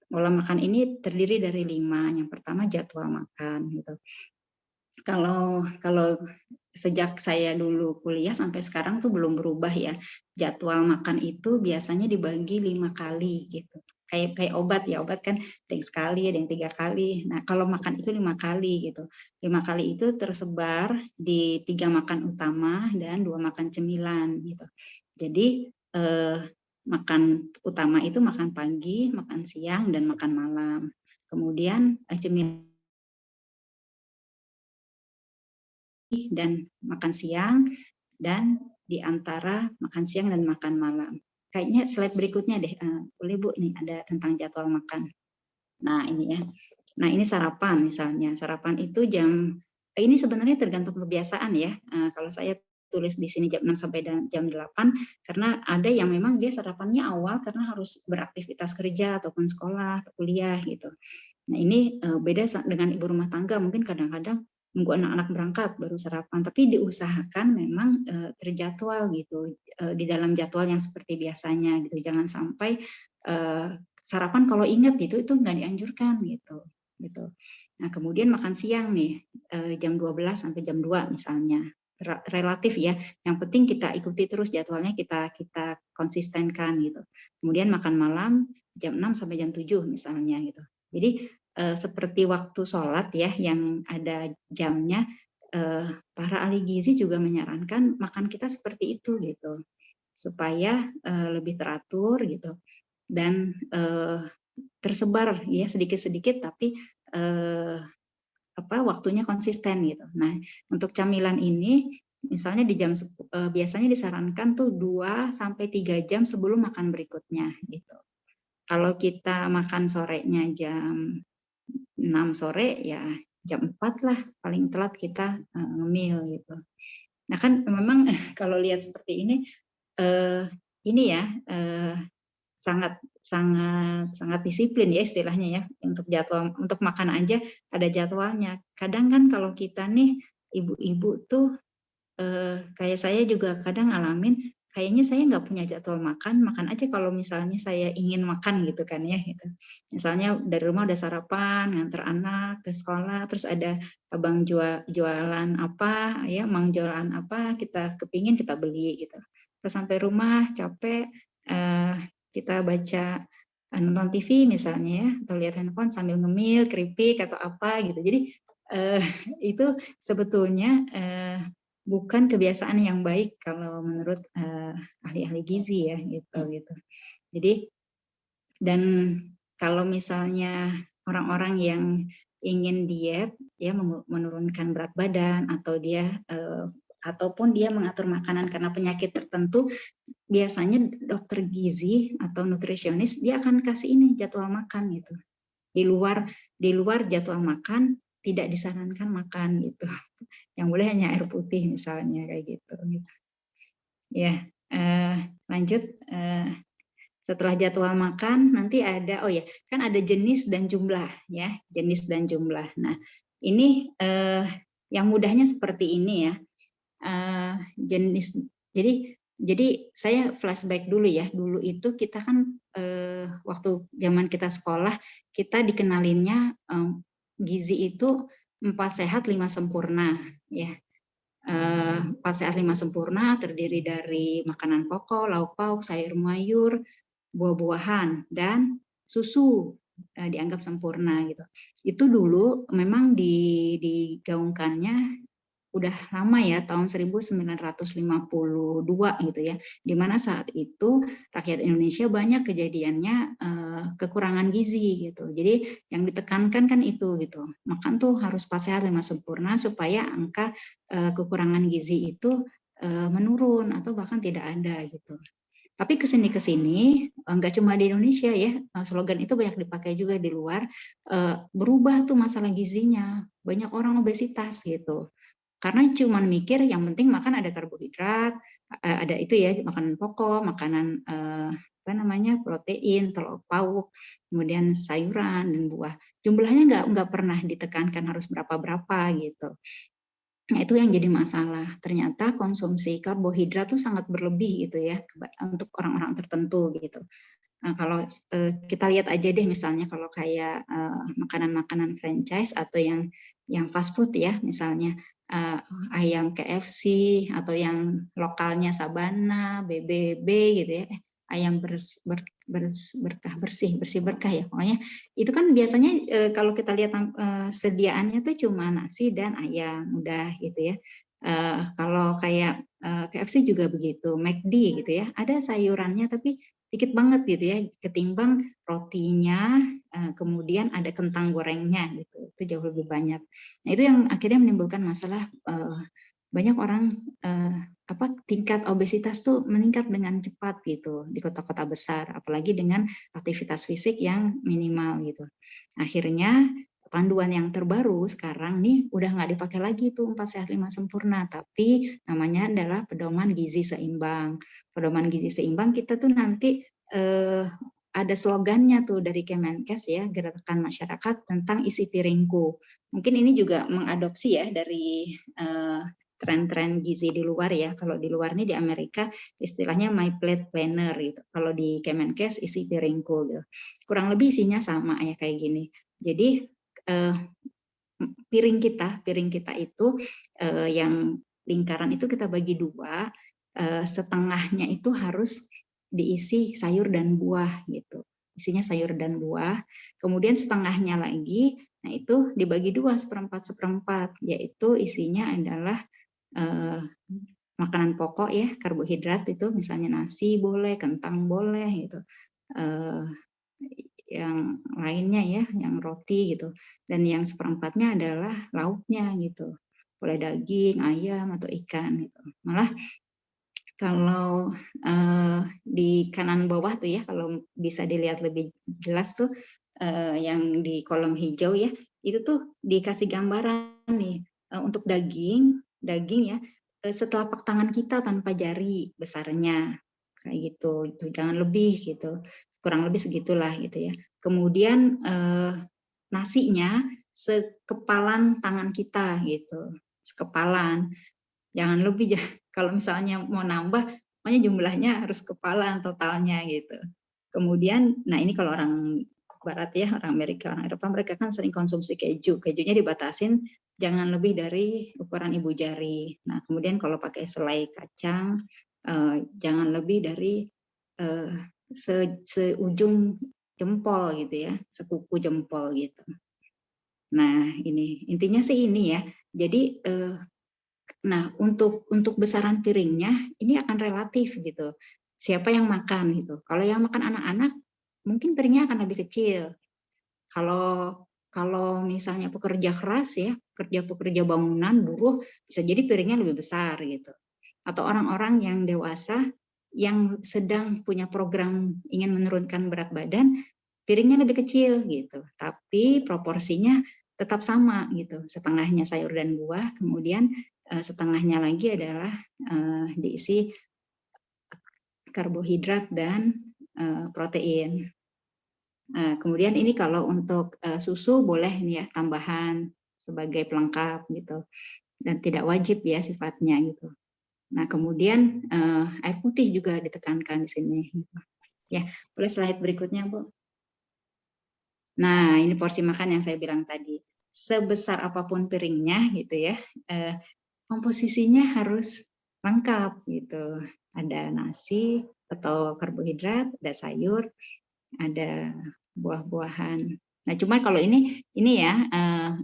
Pola makan ini terdiri dari 5. Yang pertama jadwal makan gitu. Kalau sejak saya dulu kuliah sampai sekarang tuh belum berubah ya. Jadwal makan itu biasanya dibagi 5 kali gitu. Kayak obat ya, obat kan ada yang sekali, ada yang 3 kali. Nah, kalau makan itu 5 kali gitu. 5 kali itu tersebar di 3 makan utama dan 2 makan cemilan gitu. Jadi makan utama itu makan pagi, makan siang, dan makan malam. Kemudian cemilan dan makan siang, dan di antara makan siang dan makan malam. Kayaknya slide berikutnya deh, boleh Bu, ini ada tentang jadwal makan. Nah ini ya, nah ini sarapan misalnya, sarapan itu ini sebenarnya tergantung kebiasaan ya. Kalau saya tulis di sini jam 6 sampai jam 8, karena ada yang memang dia sarapannya awal karena harus beraktivitas kerja ataupun sekolah atau kuliah gitu. Nah ini beda dengan ibu rumah tangga, mungkin kadang-kadang nunggu anak-anak berangkat baru sarapan, tapi diusahakan memang terjadwal gitu, di dalam jadwal yang seperti biasanya gitu. Jangan sampai sarapan kalau ingat gitu itu nggak dianjurkan gitu. Nah kemudian makan siang nih jam 12 sampai jam 2 misalnya, relatif ya. Yang penting kita ikuti terus jadwalnya, kita konsistenkan gitu. Kemudian makan malam jam 6 sampai jam 7 misalnya gitu. Jadi seperti waktu sholat ya yang ada jamnya, para ahli gizi juga menyarankan makan kita seperti itu gitu, supaya lebih teratur gitu dan tersebar ya sedikit-sedikit, tapi waktunya konsisten gitu. Nah untuk camilan ini misalnya biasanya disarankan tuh 2 sampai 3 jam sebelum makan berikutnya gitu. Kalau kita makan sorenya jam 6 sore ya jam 4 lah paling telat kita ngemil gitu. Nah kan memang kalau lihat seperti ini ya sangat disiplin ya istilahnya ya, untuk jadwal, untuk makan aja ada jadwalnya. Kadang kan kalau kita nih ibu-ibu tuh kayak saya juga kadang ngalamin, kayaknya saya nggak punya jadwal makan aja kalau misalnya saya ingin makan gitu kan ya gitu. Misalnya dari rumah udah sarapan, nganter anak ke sekolah, terus ada abang jualan apa ya, mang jualan apa, kita kepingin kita beli gitu. Terus sampai rumah capek, kita baca nonton TV misalnya ya, atau lihat handphone sambil ngemil, keripik atau apa gitu. Jadi itu sebetulnya bukan kebiasaan yang baik kalau menurut ahli-ahli gizi ya gitu. Jadi dan kalau misalnya orang-orang yang ingin diet ya, menurunkan berat badan atau ataupun dia mengatur makanan karena penyakit tertentu, biasanya dokter gizi atau nutrisionis dia akan kasih ini jadwal makan gitu. Di luar jadwal makan tidak disarankan makan gitu. Yang boleh hanya air putih misalnya kayak gitu. Ya, lanjut. Setelah jadwal makan nanti ada kan ada jenis dan jumlah ya, jenis dan jumlah. Nah ini yang mudahnya seperti ini ya, jenis. Jadi saya flashback dulu ya. Dulu itu kita kan waktu zaman kita sekolah kita dikenalinnya gizi itu 4 sehat 5 sempurna ya. 4 sehat 5 sempurna terdiri dari makanan pokok, lauk pauk, sayur mayur, buah-buahan, dan susu dianggap sempurna gitu. Itu dulu memang digaungkannya udah lama ya, tahun 1952 gitu ya, di mana saat itu rakyat Indonesia banyak kejadiannya kekurangan gizi gitu. Jadi yang ditekankan kan itu gitu, makan tuh harus 4 sehat 5 sempurna supaya angka kekurangan gizi itu menurun atau bahkan tidak ada gitu. Tapi kesini nggak cuma di Indonesia ya, slogan itu banyak dipakai juga di luar. Berubah tuh masalah gizinya, banyak orang obesitas gitu. Karena cuma mikir yang penting makan ada karbohidrat, ada itu ya makanan pokok, makanan apa namanya protein, telur pauk, kemudian sayuran dan buah. Jumlahnya nggak pernah ditekankan harus berapa gitu. Nah, itu yang jadi masalah. Ternyata konsumsi karbohidrat tuh sangat berlebih gitu ya untuk orang-orang tertentu gitu. Nah, kalau kita lihat aja deh misalnya kalau kayak makanan-makanan franchise atau yang fast food ya, misalnya ayam KFC atau yang lokalnya Sabana, BBB gitu ya, ayam berkah bersih berkah ya, pokoknya itu kan biasanya kalau kita lihat sediaannya tuh cuma nasi dan ayam udah gitu ya. Kalau kayak KFC juga begitu, McD gitu ya, ada sayurannya tapi dikit banget gitu ya, ketimbang rotinya, kemudian ada kentang gorengnya gitu, itu jauh lebih banyak. Nah itu yang akhirnya menimbulkan masalah banyak orang tingkat obesitas tuh meningkat dengan cepat gitu di kota-kota besar, apalagi dengan aktivitas fisik yang minimal gitu. Akhirnya panduan yang terbaru sekarang nih udah nggak dipakai lagi tuh 4 sehat 5 sempurna, tapi namanya adalah pedoman gizi seimbang. Pedoman gizi seimbang kita tuh nanti ada slogannya tuh dari Kemenkes ya, Gerakan Masyarakat tentang Isi Piringku. Mungkin ini juga mengadopsi ya dari tren-tren gizi di luar ya. Kalau di luar nih di Amerika istilahnya My Plate Planner gitu. Kalau di Kemenkes isi piringku gitu. Kurang lebih isinya sama ya kayak gini. Jadi piring kita itu yang lingkaran itu kita bagi dua, setengahnya itu harus diisi sayur dan buah gitu. Isinya sayur dan buah. Kemudian setengahnya lagi, nah itu dibagi dua seperempat, yaitu isinya adalah makanan pokok ya, karbohidrat itu misalnya nasi boleh, kentang boleh gitu. Yang lainnya ya, yang roti gitu. Dan yang seperempatnya adalah lauknya gitu. Boleh daging, ayam atau ikan gitu. Malah kalau di kanan bawah tuh ya, kalau bisa dilihat lebih jelas tuh yang di kolom hijau ya, itu tuh dikasih gambaran nih untuk daging ya, setelapak tangan kita tanpa jari besarnya kayak gitu, itu jangan lebih gitu, kurang lebih segitulah gitu ya. Kemudian nasinya sekepalan tangan kita gitu, sekepalan, jangan lebih. Kalau misalnya mau nambah, pokoknya jumlahnya harus kepalan totalnya gitu. Kemudian, nah ini kalau orang Barat ya, orang Amerika, orang Eropa, mereka kan sering konsumsi keju. Kejunya dibatasin jangan lebih dari ukuran ibu jari. Nah, kemudian kalau pakai selai kacang, jangan lebih dari seujung jempol gitu ya, sekuku jempol gitu. Nah, ini intinya sih ini ya. Jadi, nah untuk besaran piringnya ini akan relatif gitu. Siapa yang makan gitu. Kalau yang makan anak-anak, mungkin piringnya akan lebih kecil. Kalau misalnya pekerja keras ya, pekerja bangunan, buruh, bisa jadi piringnya lebih besar gitu. Atau orang-orang yang dewasa yang sedang punya program ingin menurunkan berat badan, piringnya lebih kecil gitu. Tapi proporsinya tetap sama gitu. Setengahnya sayur dan buah, kemudian setengahnya lagi adalah diisi karbohidrat dan protein. Kemudian ini kalau untuk susu boleh nih ya tambahan sebagai pelengkap gitu, dan tidak wajib ya sifatnya gitu. Nah kemudian air putih juga ditekankan di sini. Ya, boleh slide berikutnya Bu. Nah ini porsi makan yang saya bilang tadi. sebesar apapun piringnya gitu ya, komposisinya harus lengkap gitu. Ada nasi atau karbohidrat, ada sayur, ada buah-buahan. Nah, cuma kalau ini ya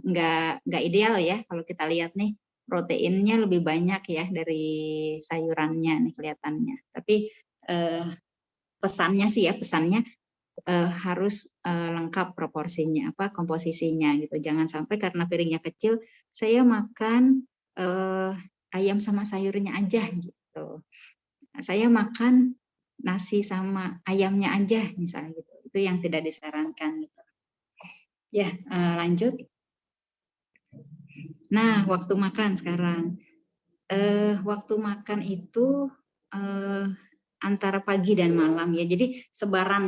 nggak ideal ya kalau kita lihat nih, proteinnya lebih banyak ya dari sayurannya nih kelihatannya. Tapi pesannya harus lengkap proporsinya, komposisinya gitu. Jangan sampai karena piringnya kecil, saya makan ayam sama sayurnya aja gitu. Saya makan nasi sama ayamnya aja misalnya gitu. Itu yang tidak disarankan gitu. Ya, lanjut. Nah, waktu makan sekarang. Waktu makan itu antara pagi dan malam ya. Jadi sebaran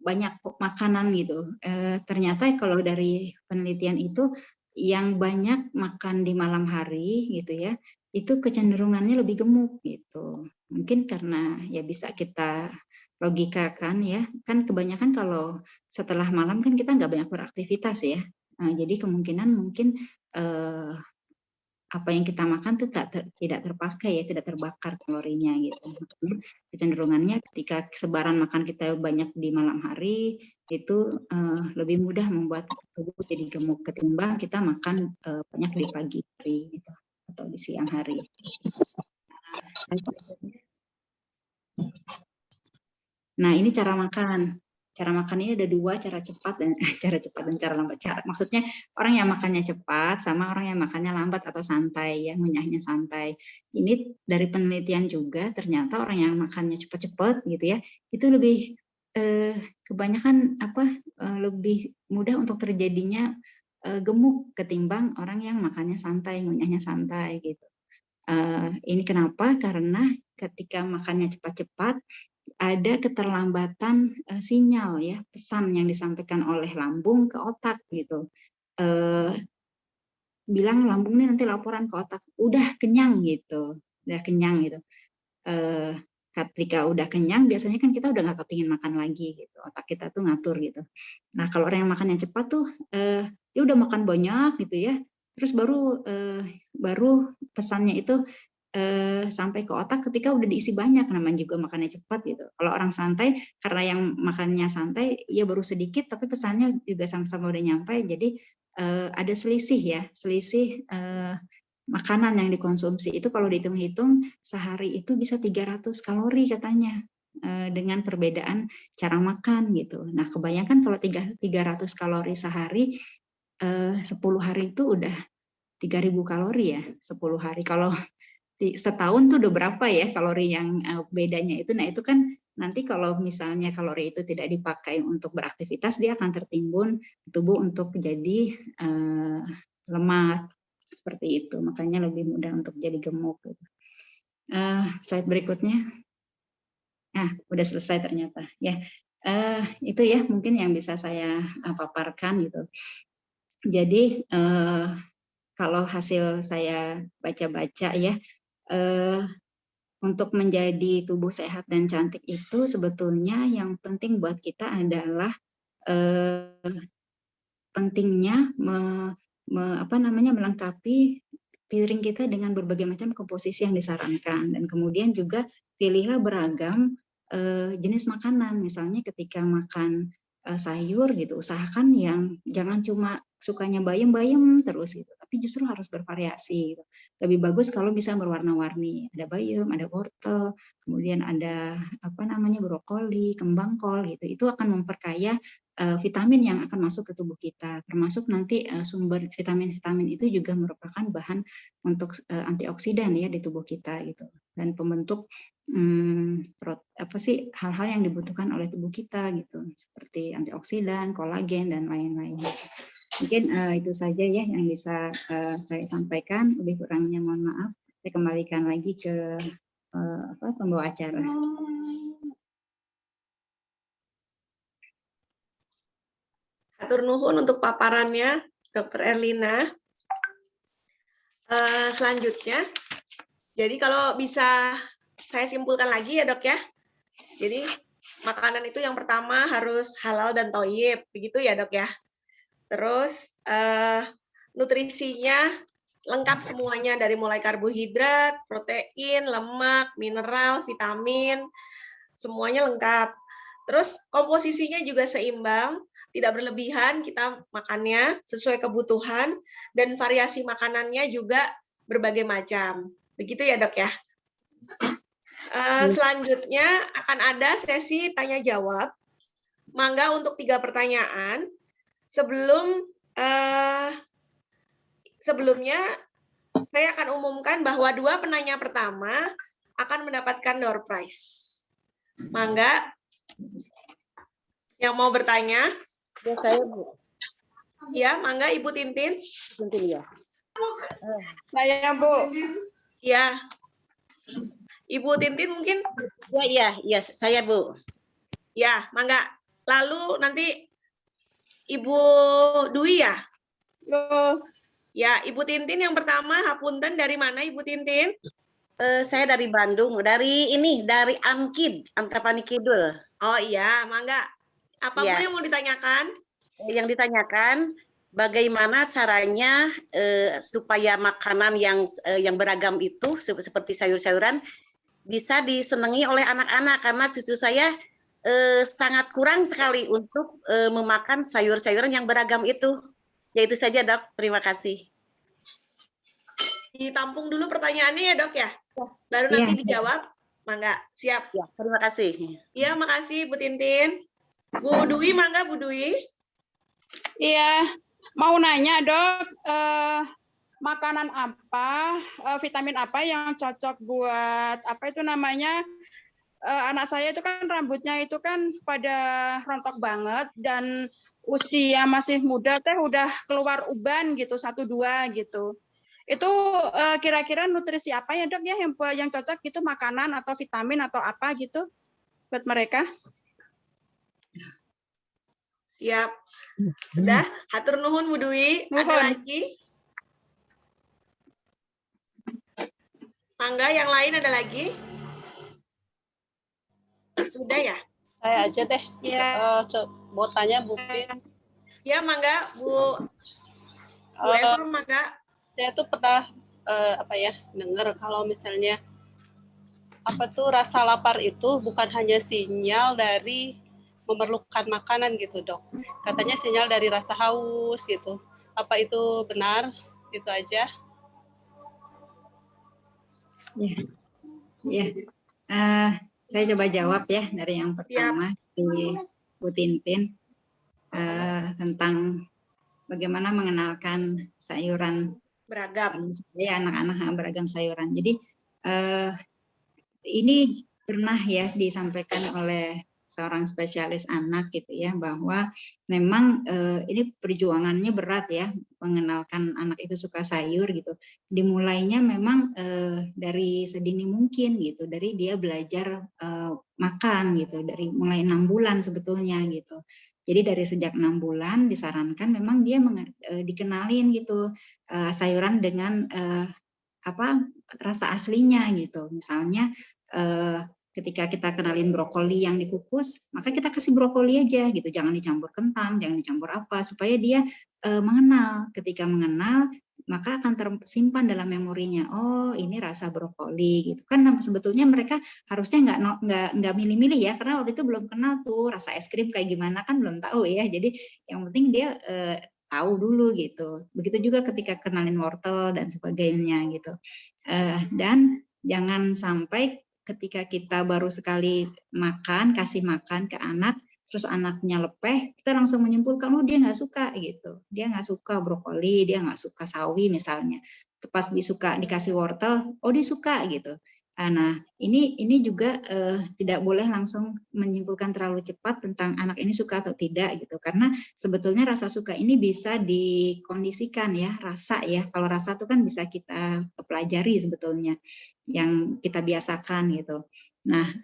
banyak makanan gitu. Ternyata kalau dari penelitian itu yang banyak makan di malam hari gitu ya, itu kecenderungannya lebih gemuk gitu. Mungkin karena ya bisa kita logikakan ya, kan kebanyakan kalau setelah malam kan kita nggak banyak beraktivitas ya. Jadi kemungkinan mungkin apa yang kita makan tuh tidak terpakai ya, tidak terbakar kalorinya gitu. Makanya kecenderungannya ketika sebaran makan kita banyak di malam hari itu lebih mudah membuat tubuh jadi gemuk ketimbang kita makan banyak di pagi hari gitu, atau di siang hari. Nah, ini cara makan. Cara makan ini ada dua, cara cepat dan cara lambat. Maksudnya orang yang makannya cepat sama orang yang makannya lambat atau santai ya, ngunyahnya santai. Ini dari penelitian juga ternyata orang yang makannya cepat-cepat gitu ya, itu lebih kebanyakan lebih mudah untuk terjadinya gemuk ketimbang orang yang makannya santai, ngunyahnya santai gitu. Ini kenapa? Karena ketika makannya cepat-cepat ada keterlambatan sinyal ya, pesan yang disampaikan oleh lambung ke otak gitu. Bilang lambung ini nanti laporan ke otak, udah kenyang gitu, udah kenyang gitu. Ketika udah kenyang biasanya kan kita udah nggak kepingin makan lagi gitu, otak kita tuh ngatur gitu. Nah kalau orang yang makannya cepat tuh dia udah makan banyak gitu ya, terus baru pesannya itu sampai ke otak ketika udah diisi banyak, namanya juga makannya cepat gitu. Kalau orang santai karena yang makannya santai ya baru sedikit tapi pesannya juga sama-sama udah nyampe, jadi ada selisih makanan yang dikonsumsi itu kalau dihitung-hitung sehari itu bisa 300 kalori katanya dengan perbedaan cara makan gitu. Nah, kebanyakan kalau 300 kalori sehari 10 hari itu udah 3.000 kalori ya 10 hari. Kalau setahun tuh udah berapa ya kalori yang bedanya itu. Nah, itu kan nanti kalau misalnya kalori itu tidak dipakai untuk beraktivitas, dia akan tertimbun tubuh untuk jadi lemak. Seperti itu, makanya lebih mudah untuk jadi gemuk. Slide berikutnya. Nah, udah selesai ternyata. Ya, itu ya mungkin yang bisa saya paparkan gitu. Jadi kalau hasil saya baca-baca ya, untuk menjadi tubuh sehat dan cantik itu sebetulnya yang penting buat kita adalah pentingnya melengkapi piring kita dengan berbagai macam komposisi yang disarankan, dan kemudian juga pilihlah beragam jenis makanan. Misalnya ketika makan sayur gitu, usahakan yang jangan cuma sukanya bayam-bayam terus gitu, tapi justru harus bervariasi gitu. Lebih bagus kalau bisa berwarna-warni, ada bayam, ada wortel, kemudian ada brokoli, kembang kol gitu. Itu akan memperkaya vitamin yang akan masuk ke tubuh kita, termasuk nanti sumber vitamin-vitamin itu juga merupakan bahan untuk antioksidan ya di tubuh kita gitu, dan pembentuk hal-hal yang dibutuhkan oleh tubuh kita gitu, seperti antioksidan, kolagen dan lain-lain. Mungkin itu saja ya yang bisa saya sampaikan, lebih kurangnya mohon maaf. Saya kembalikan lagi ke pembawa acara. Hatur nuhun untuk paparannya, Dr. Erlina. Selanjutnya, jadi kalau bisa saya simpulkan lagi ya dok ya. Jadi makanan itu yang pertama harus halal dan thayyib, begitu ya dok ya. Terus nutrisinya lengkap semuanya dari mulai karbohidrat, protein, lemak, mineral, vitamin, semuanya lengkap. Terus komposisinya juga seimbang, tidak berlebihan kita makannya sesuai kebutuhan, dan variasi makanannya juga berbagai macam. Begitu ya dok ya? Selanjutnya akan ada sesi tanya jawab. Mangga untuk 3 pertanyaan. Sebelumnya saya akan umumkan bahwa 2 penanya pertama akan mendapatkan door prize. Mangga yang mau bertanya. Ya, saya Bu. Ya, mangga Ibu Tintin. Tintin ya. Saya Bu. Ya. Ibu Tintin mungkin? Ya, saya Bu. Ya, mangga. Lalu nanti Ibu Dwi ya? Ya, Ibu Tintin yang pertama, hapunten dari mana Ibu Tintin? Saya dari Bandung, dari Amkid, Antapani Kidul. Oh iya, mangga. Apa Bu yang mau ditanyakan? Yang ditanyakan, bagaimana caranya supaya makanan yang beragam itu seperti sayur-sayuran bisa disenangi oleh anak-anak, karena cucu saya sangat kurang sekali untuk memakan sayur-sayuran yang beragam itu. Ya itu saja dok, terima kasih. Ditampung dulu pertanyaannya ya dok ya? Baru nanti dijawab. Mangga, siap. Ya, terima kasih. Iya, makasih Bu Tintin. Bu Dwi, mangga Bu Dwi. Iya, mau nanya dok, makanan apa, vitamin apa yang cocok buat apa itu namanya? Anak saya itu kan rambutnya itu kan pada rontok banget dan usia masih muda teh udah keluar uban gitu 1-2 gitu. Itu kira-kira nutrisi apa ya dok ya yang cocok gitu, makanan atau vitamin atau apa gitu buat mereka? Siap. Sudah, hatur nuhun Bu Dwi. Ada lagi? Mangga yang lain ada lagi? Sudah ya? Saya aja deh. Ya. Mau tanya Bu Pin. Ya, mangga Bu Eva, mangga. Saya tuh pernah dengar kalau misalnya rasa lapar itu bukan hanya sinyal dari memerlukan makanan gitu dok. Katanya sinyal dari rasa haus gitu. Apa itu benar? Itu aja. Saya coba jawab ya dari yang pertama di Bu Tintin tentang bagaimana mengenalkan sayuran beragam. Ya, anak-anak beragam sayuran. Jadi ini pernah ya disampaikan oleh seorang spesialis anak gitu ya, bahwa memang ini perjuangannya berat ya, mengenalkan anak itu suka sayur gitu. Dimulainya memang dari sedini mungkin gitu, dari dia belajar makan gitu, dari mulai 6 bulan sebetulnya gitu. Jadi dari sejak 6 bulan disarankan memang dia dikenalin gitu sayuran dengan rasa aslinya gitu. Misalnya ketika kita kenalin brokoli yang dikukus, maka kita kasih brokoli aja gitu, jangan dicampur kentang, jangan dicampur apa, supaya dia mengenal. Ketika mengenal, maka akan tersimpan dalam memorinya. Oh, ini rasa brokoli gitu kan. Sebetulnya mereka harusnya nggak milih-milih ya, karena waktu itu belum kenal tuh rasa es krim kayak gimana kan belum tahu ya. Jadi yang penting dia tahu dulu gitu. Begitu juga ketika kenalin wortel dan sebagainya gitu. Dan jangan sampai ketika kita baru sekali kasih makan ke anak, terus anaknya lepeh, kita langsung menyimpulkan, oh dia nggak suka gitu. Dia nggak suka brokoli, dia nggak suka sawi misalnya. Pas dikasih wortel, oh dia suka gitu. Nah, ini juga tidak boleh langsung menyimpulkan terlalu cepat tentang anak ini suka atau tidak gitu, karena sebetulnya rasa suka ini bisa dikondisikan ya, rasa ya. Kalau rasa itu kan bisa kita pelajari sebetulnya, yang kita biasakan gitu. Nah,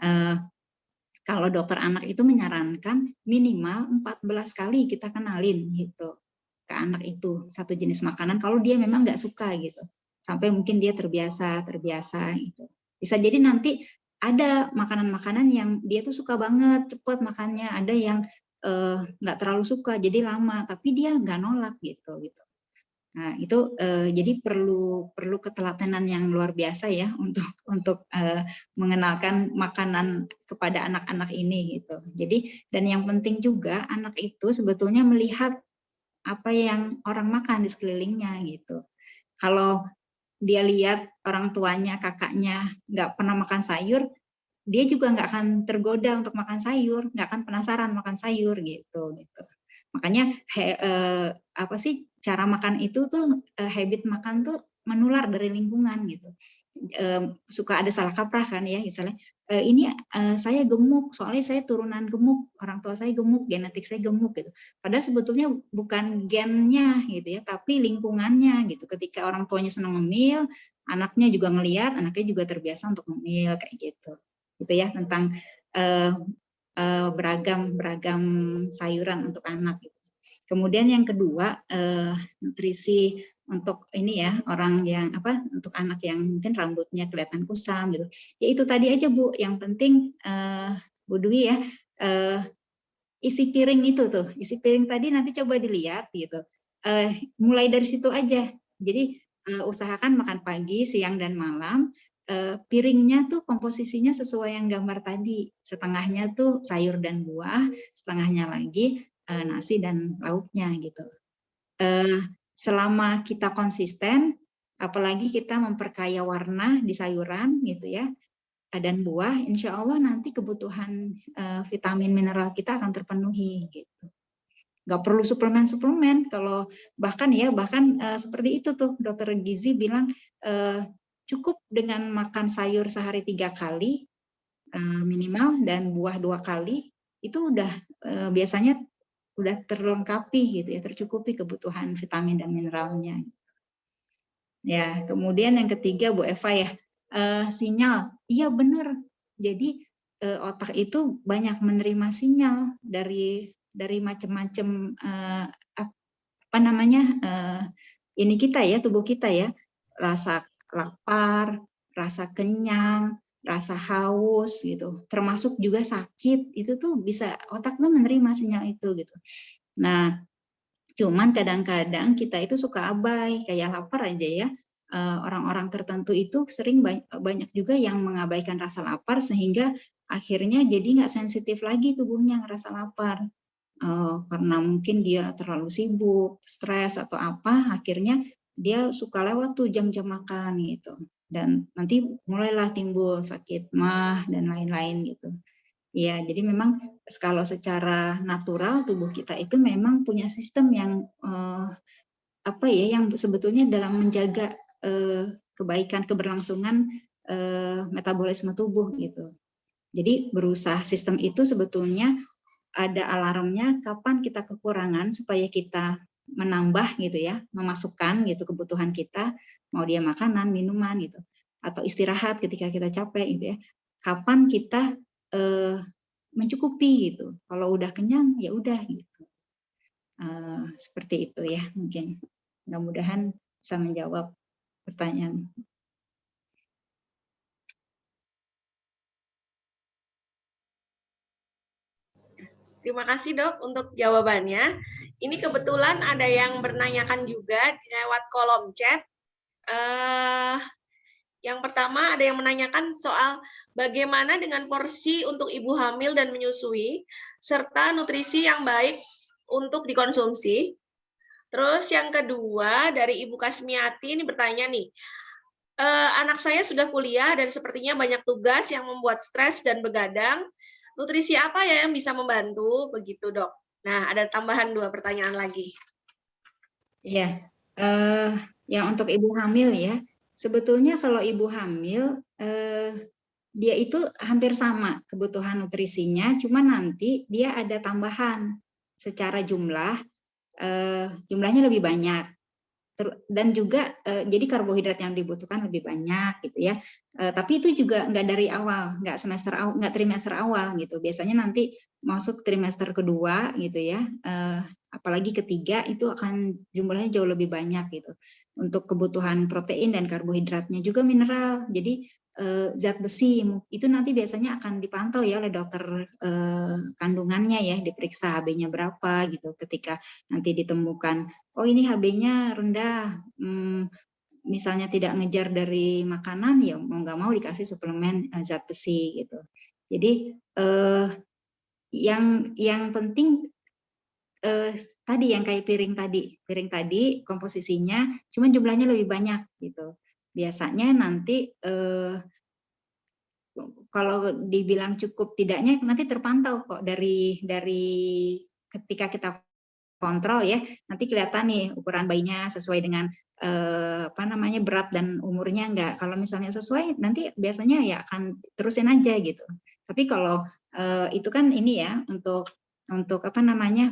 kalau dokter anak itu menyarankan minimal 14 kali kita kenalin gitu ke anak itu satu jenis makanan kalau dia memang nggak suka gitu, sampai mungkin dia terbiasa gitu. Bisa jadi nanti ada makanan-makanan yang dia tuh suka banget, cepat makannya, ada yang nggak terlalu suka, jadi lama, tapi dia nggak nolak gitu. Nah, itu jadi perlu ketelatenan yang luar biasa ya untuk mengenalkan makanan kepada anak-anak ini gitu. Jadi, dan yang penting juga anak itu sebetulnya melihat apa yang orang makan di sekelilingnya gitu. Kalau dia lihat orang tuanya, kakaknya nggak pernah makan sayur, dia juga nggak akan tergoda untuk makan sayur, nggak akan penasaran makan sayur gitu. Makanya apa sih cara makan itu tuh habit makan tuh menular dari lingkungan gitu. Suka ada salah kaprah kan ya, misalnya ini saya gemuk soalnya saya turunan gemuk, orang tua saya gemuk, genetik saya gemuk gitu. Padahal sebetulnya bukan gennya gitu ya, tapi lingkungannya gitu. Ketika orang tuanya senang ngemil, anaknya juga ngelihat, anaknya juga terbiasa untuk ngemil kayak gitu ya, tentang beragam sayuran untuk anak. Kemudian yang kedua, nutrisi untuk ini ya, orang yang untuk anak yang mungkin rambutnya kelihatan kusam gitu. Ya itu tadi aja Bu, yang penting Bu Dwi ya, isi piring itu tuh, isi piring tadi nanti coba dilihat gitu. Mulai dari situ aja. Jadi usahakan makan pagi, siang dan malam. Piringnya tuh komposisinya sesuai yang gambar tadi. Setengahnya tuh sayur dan buah, setengahnya lagi nasi dan lauknya gitu. Selama kita konsisten, apalagi kita memperkaya warna di sayuran gitu ya, dan buah, insya Allah nanti kebutuhan vitamin mineral kita akan terpenuhi gitu. Nggak perlu suplemen, kalau bahkan seperti itu tuh dokter gizi bilang cukup dengan makan sayur sehari 3 kali minimal dan buah 2 kali, itu udah biasanya udah terlengkapi gitu ya, tercukupi kebutuhan vitamin dan mineralnya. Ya, kemudian yang ketiga Bu Eva ya, sinyal. Iya benar. Jadi otak itu banyak menerima sinyal dari macam-macam ini kita ya, tubuh kita ya, rasa lapar, rasa kenyang, rasa haus gitu, termasuk juga sakit, itu tuh bisa otak tuh menerima sinyal itu gitu. Nah, cuman kadang-kadang kita itu suka abai, kayak lapar aja ya. Orang-orang tertentu itu sering banyak juga yang mengabaikan rasa lapar sehingga akhirnya jadi nggak sensitif lagi tubuhnya ngerasa lapar. Karena mungkin dia terlalu sibuk, stres atau apa, akhirnya dia suka lewat tuh jam-jam makan gitu. Dan nanti mulailah timbul sakit mah dan lain-lain gitu. Ya, jadi memang kalau secara natural tubuh kita itu memang punya sistem yang yang sebetulnya dalam menjaga kebaikan keberlangsungan metabolisme tubuh gitu. Jadi berusaha sistem itu sebetulnya ada alarmnya kapan kita kekurangan supaya kita menambah gitu ya, memasukkan gitu kebutuhan kita, mau dia makanan, minuman gitu, atau istirahat ketika kita capek gitu ya. Kapan kita mencukupi gitu. Kalau udah kenyang ya udah gitu. Seperti itu ya mungkin. Mudah-mudahan bisa menjawab pertanyaan. Terima kasih Dok untuk jawabannya. Ini kebetulan ada yang menanyakan juga lewat kolom chat. Yang pertama ada yang menanyakan soal bagaimana dengan porsi untuk ibu hamil dan menyusui, serta nutrisi yang baik untuk dikonsumsi. Terus yang kedua dari Ibu Kasmiati ini bertanya nih, anak saya sudah kuliah dan sepertinya banyak tugas yang membuat stres dan begadang. Nutrisi apa ya yang bisa membantu begitu Dok? Nah ada tambahan 2 pertanyaan lagi. Iya, yang untuk ibu hamil ya, sebetulnya kalau ibu hamil dia itu hampir sama kebutuhan nutrisinya, cuma nanti dia ada tambahan secara jumlahnya lebih banyak. Dan juga jadi karbohidrat yang dibutuhkan lebih banyak gitu ya. Tapi itu juga nggak dari awal, nggak trimester awal gitu. Biasanya nanti masuk trimester kedua gitu ya. Apalagi ketiga itu akan jumlahnya jauh lebih banyak gitu. Untuk kebutuhan protein dan karbohidratnya juga mineral. Jadi zat besi itu nanti biasanya akan dipantau ya oleh dokter kandungannya ya, diperiksa HB-nya berapa gitu. Ketika nanti ditemukan, oh ini HB-nya rendah, misalnya tidak ngejar dari makanan, ya mau nggak mau dikasih suplemen zat besi gitu. Jadi yang penting tadi yang kayak piring tadi komposisinya, cuman jumlahnya lebih banyak gitu. Biasanya nanti kalau dibilang cukup tidaknya nanti terpantau kok dari ketika kita kontrol ya, nanti kelihatan nih ukuran bayinya sesuai dengan berat dan umurnya enggak. Kalau misalnya sesuai, nanti biasanya ya akan terusin aja gitu. Tapi kalau itu kan ini ya untuk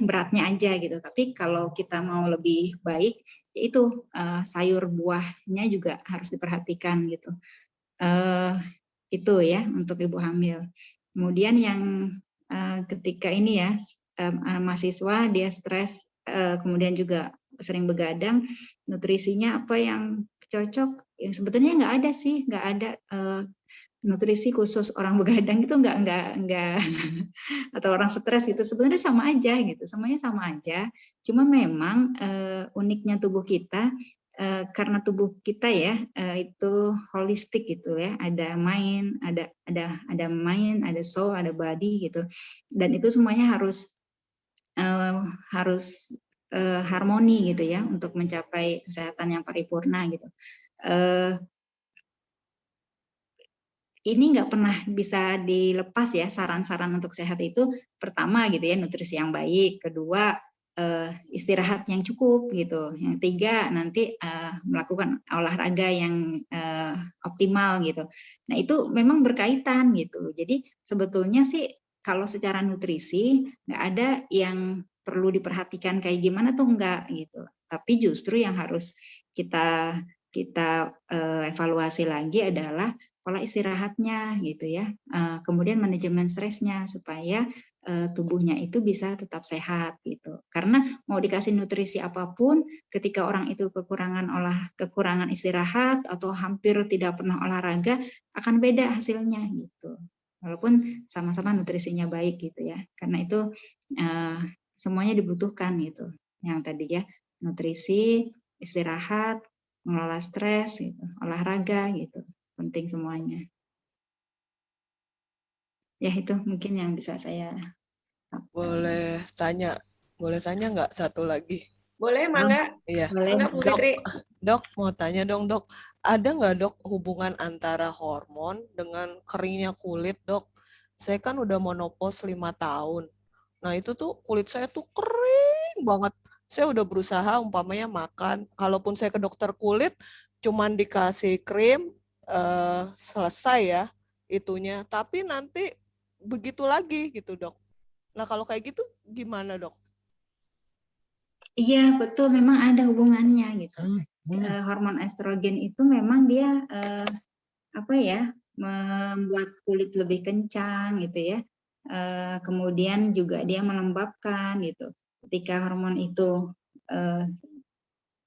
beratnya aja gitu. Tapi kalau kita mau lebih baik, yaitu sayur buahnya juga harus diperhatikan gitu. Itu ya untuk ibu hamil. Kemudian yang ketika ini ya mahasiswa dia stres, kemudian juga sering begadang, nutrisinya apa yang cocok? Yang sebetulnya nggak ada sih, nggak ada nutrisi khusus orang begadang itu nggak atau orang stres gitu. Sebenarnya sama aja gitu, semuanya sama aja. Cuma memang uniknya tubuh kita. Karena tubuh kita ya itu holistik gitu ya, ada mind, ada mind, ada soul, ada body gitu, dan itu semuanya harus harmoni gitu ya untuk mencapai kesehatan yang paripurna gitu. Ini nggak pernah bisa dilepas ya saran-saran untuk sehat itu. Pertama gitu ya, nutrisi yang baik. Kedua, istirahat yang cukup gitu. Yang tiga, nanti melakukan olahraga yang optimal gitu. Nah itu memang berkaitan gitu. Jadi sebetulnya sih kalau secara nutrisi nggak ada yang perlu diperhatikan kayak gimana tuh enggak gitu. Tapi justru yang harus kita evaluasi lagi adalah pola istirahatnya gitu ya. Kemudian manajemen stresnya supaya tubuhnya itu bisa tetap sehat gitu. Karena mau dikasih nutrisi apapun, ketika orang itu kekurangan istirahat atau hampir tidak pernah olahraga, akan beda hasilnya gitu. Walaupun sama-sama nutrisinya baik gitu ya. Karena itu semuanya dibutuhkan gitu. Yang tadi ya, nutrisi, istirahat, mengelola stres gitu, olahraga gitu. Penting semuanya. Ya itu mungkin yang bisa saya. Boleh tanya nggak satu lagi? Boleh, Mangga? Iya. Mangga, Bu Fitri. Dok, mau tanya dong dok, ada nggak dok hubungan antara hormon dengan keringnya kulit dok? Saya kan udah menopause 5 tahun. Nah itu tuh kulit saya tuh kering banget. Saya udah berusaha umpamanya makan, kalaupun saya ke dokter kulit, cuman dikasih krim, selesai ya itunya. Tapi nanti begitu lagi gitu dok. Nah kalau kayak gitu gimana dok? Iya betul, memang ada hubungannya gitu. Hormon estrogen itu memang dia membuat kulit lebih kencang gitu ya. Kemudian juga dia melembabkan gitu. Ketika hormon itu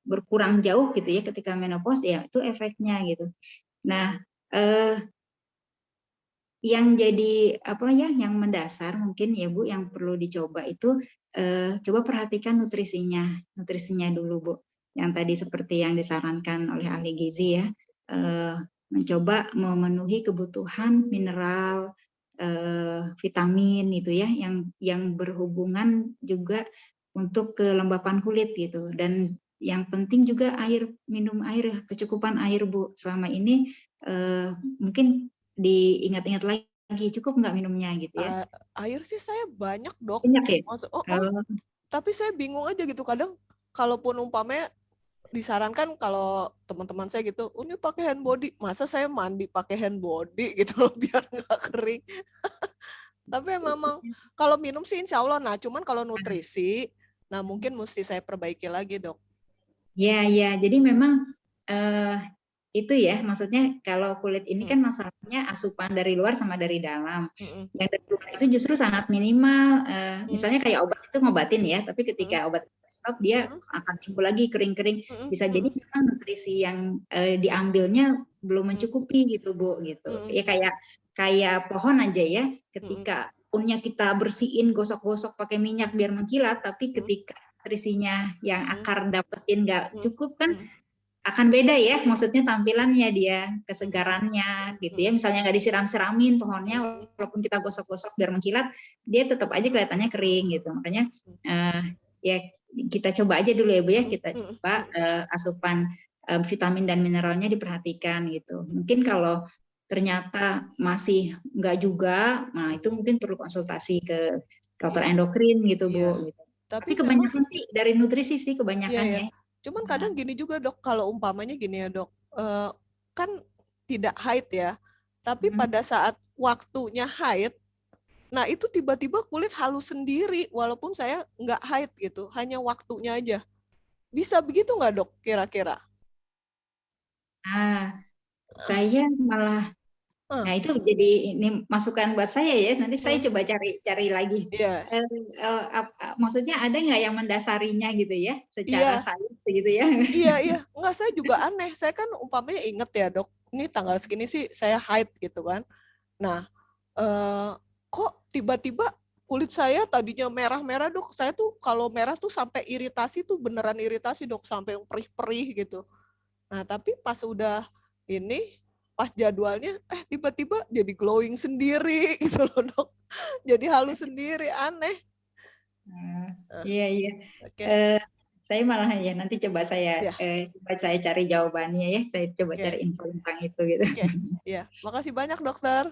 berkurang jauh gitu ya ketika menopause, ya itu efeknya gitu. Nah, yang jadi yang mendasar mungkin ya Bu, yang perlu dicoba itu coba perhatikan nutrisinya dulu Bu. Yang tadi seperti yang disarankan oleh ahli gizi ya, mencoba memenuhi kebutuhan mineral, vitamin itu ya, yang berhubungan juga untuk kelembapan kulit gitu. Dan yang penting juga minum air, kecukupan air Bu. Selama ini mungkin diingat-ingat lagi, cukup nggak minumnya gitu ya? Air sih saya banyak dok. Banyak ya? Tapi saya bingung aja gitu kadang, kalaupun umpamanya disarankan kalau teman-teman saya gitu, ini pakai hand body, masa saya mandi pakai hand body gitu loh biar nggak kering. Tapi memang kalau minum sih insya Allah, nah cuman kalau nutrisi, nah mungkin mesti saya perbaiki lagi dok. Ya, jadi memang itu ya, maksudnya kalau kulit ini kan masalahnya asupan dari luar sama dari dalam. Yang dari luar itu justru sangat minimal. Misalnya kayak obat itu ngobatin ya, tapi ketika obat stop dia akan timbul lagi kering-kering. Bisa jadi memang nutrisi yang diambilnya belum mencukupi gitu Bu gitu. Ya kayak pohon aja ya, ketika daunnya kita bersihin, gosok-gosok pakai minyak biar mengkilat, tapi ketika nutrisinya yang akar dapetin nggak cukup kan akan beda ya, maksudnya tampilannya dia, kesegarannya gitu ya. Misalnya nggak disiram-siramin pohonnya, walaupun kita gosok-gosok biar mengkilat, dia tetap aja kelihatannya kering gitu. Makanya ya kita coba aja dulu ya Bu ya, kita coba asupan vitamin dan mineralnya diperhatikan gitu. Mungkin kalau ternyata masih nggak juga, nah itu mungkin perlu konsultasi ke dokter endokrin gitu Bu. Gitu. Tapi kebanyakan sih dari nutrisi sih kebanyakan ya. Cuman kadang gini juga Dok, kalau umpamanya gini ya Dok, kan tidak haid ya, tapi pada saat waktunya haid, nah itu tiba-tiba kulit halus sendiri, walaupun saya nggak haid gitu, hanya waktunya aja. Bisa begitu nggak Dok kira-kira? Saya malah, nah itu jadi ini masukan buat saya ya, nanti saya coba cari lagi. Maksudnya ada nggak yang mendasarinya gitu ya, secara sains gitu ya? Iya, nggak, saya juga aneh, saya kan umpamanya inget ya Dok, ini tanggal segini sih saya haid gitu kan. Nah, kok tiba-tiba kulit saya tadinya merah-merah Dok, saya tuh kalau merah tuh sampai iritasi tuh beneran iritasi Dok, sampai yang perih-perih gitu. Nah, tapi pas udah ini, pas jadwalnya, tiba-tiba jadi glowing sendiri gitu loh Dok. Jadi halus sendiri, aneh. Iya. Saya malah ya nanti coba saya cari jawabannya ya, saya coba cari info tentang itu gitu. Iya, makasih banyak Dokter.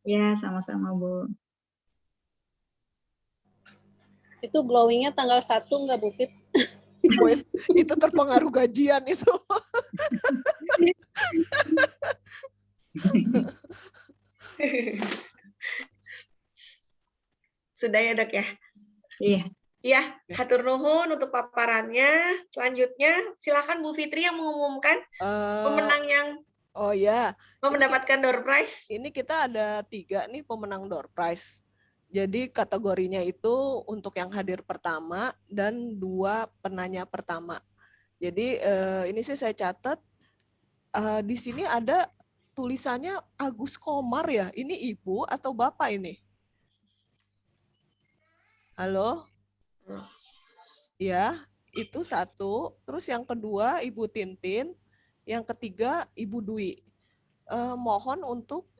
Ya, sama-sama Bu. Itu glowingnya tanggal 1 nggak Bu Fit? Itu terpengaruh gajian itu. Sudah ya Dok ya? Iya. Ya, hatur nuhun untuk paparannya. Selanjutnya silakan Bu Fitri yang mengumumkan pemenang yang mendapatkan door prize. Ini kita ada 3 nih pemenang door prize. Jadi kategorinya itu untuk yang hadir pertama dan 2 penanya pertama. Jadi ini sih saya catat, di sini ada tulisannya Agus Komar ya. Ini ibu atau bapak ini? Halo? Ya, itu 1. Terus yang kedua Ibu Tintin, yang ketiga Ibu Dwi. Mohon untuk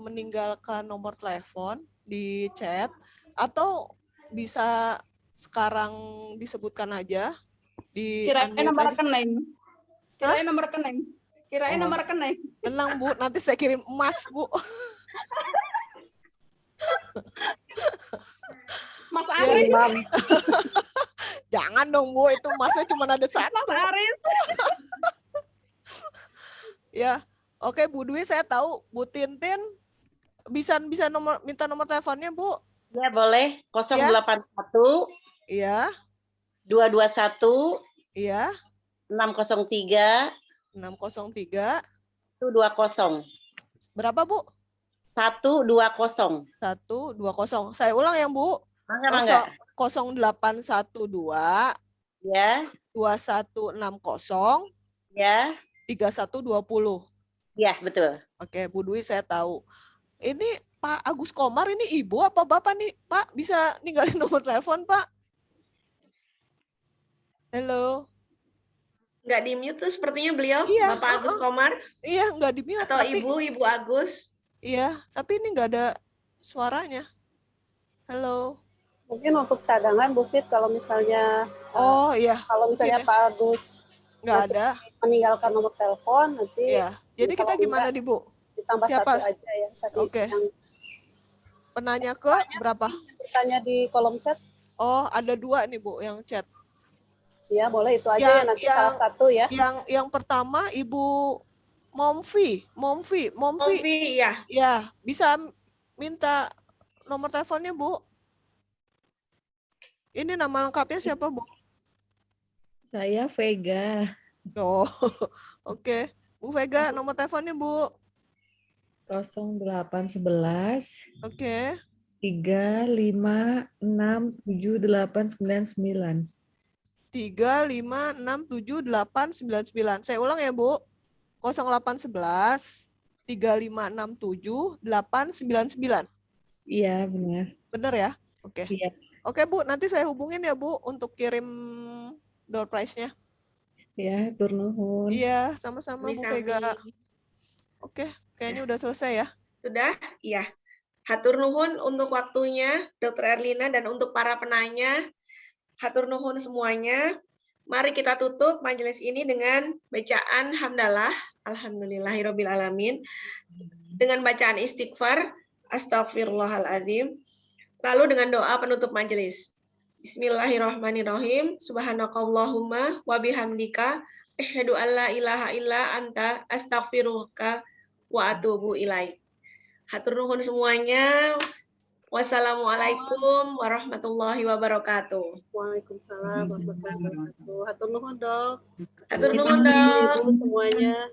meninggalkan nomor telepon di chat atau bisa sekarang disebutkan aja di kirain nomor rekening. Kirain nomor rekening. Kirain nomor rekening. Tenang Bu, nanti saya kirim emas Bu. Mas Aris. Jangan dong Bu, itu emasnya cuma ada 1. Mas Aris. Ya, oke Bu Dwi saya tahu. Bu Tintin bisa minta nomor teleponnya Bu? Ya boleh, 081. Iya. 221. Iya. 603. 603. 120. Berapa Bu? 120. 120. Saya ulang ya Bu. Mangga. 0812. Ya. 2160. Ya. 3120. Ya, betul. Oke, Bu Dwi saya tahu. Ini Pak Agus Komar ini ibu apa bapak nih? Pak, bisa ninggalin nomor telepon, Pak? Halo. Nggak di-mute tuh sepertinya beliau, iya, Bapak Agus Komar. Iya, nggak di-mute. Atau tapi, Ibu Agus. Iya, tapi ini nggak ada suaranya. Halo. Mungkin untuk cadangan, Bu Fit, kalau misalnya iya. Kalau misalnya Pak Agus nggak ada meninggalkan nomor telepon, nanti iya. Jadi kita gimana nih Bu? Ditambah siapa? 1 aja ya. Oke. Penanya ke berapa? Bertanya di kolom chat. Oh, ada 2 nih Bu yang chat. Iya, boleh itu aja ya, nanti salah satu ya. Yang pertama Ibu Momfi, ya. Ya, bisa minta nomor teleponnya, Bu? Ini nama lengkapnya siapa, Bu? Saya Vega. Oh, oke. Bu Vega, nomor teleponnya Bu. 0811 Oke. 3567899. 3567899. Saya ulang ya Bu. 0811 3567899. Iya, benar. Benar ya? Oke. Iya. Oke Bu, nanti saya hubungin ya Bu untuk kirim door prize-nya. Ya, tur nuhun. Iya, sama-sama Bu Vega. Oke, kayaknya udah selesai ya. Sudah? Iya. Hatur nuhun untuk waktunya, Dr. Erlina, dan untuk para penanya. Hatur nuhun semuanya. Mari kita tutup majelis ini dengan bacaan hamdalah, alhamdulillahirabbil alamin, dengan bacaan istighfar, astagfirullahaladzim, lalu dengan doa penutup majelis. Bismillahirrahmanirrahim. Subhanakallahumma wa bihamdika asyhadu an la ilaha illa anta astaghfiruka wa atubu ilaik. Hatur nuhun semuanya. Wassalamualaikum warahmatullahi wabarakatuh. Waalaikumsalam warahmatullahi wabarakatuh. Hatur nuhun, Dok. Hatur nuhun, Dok. Semuanya.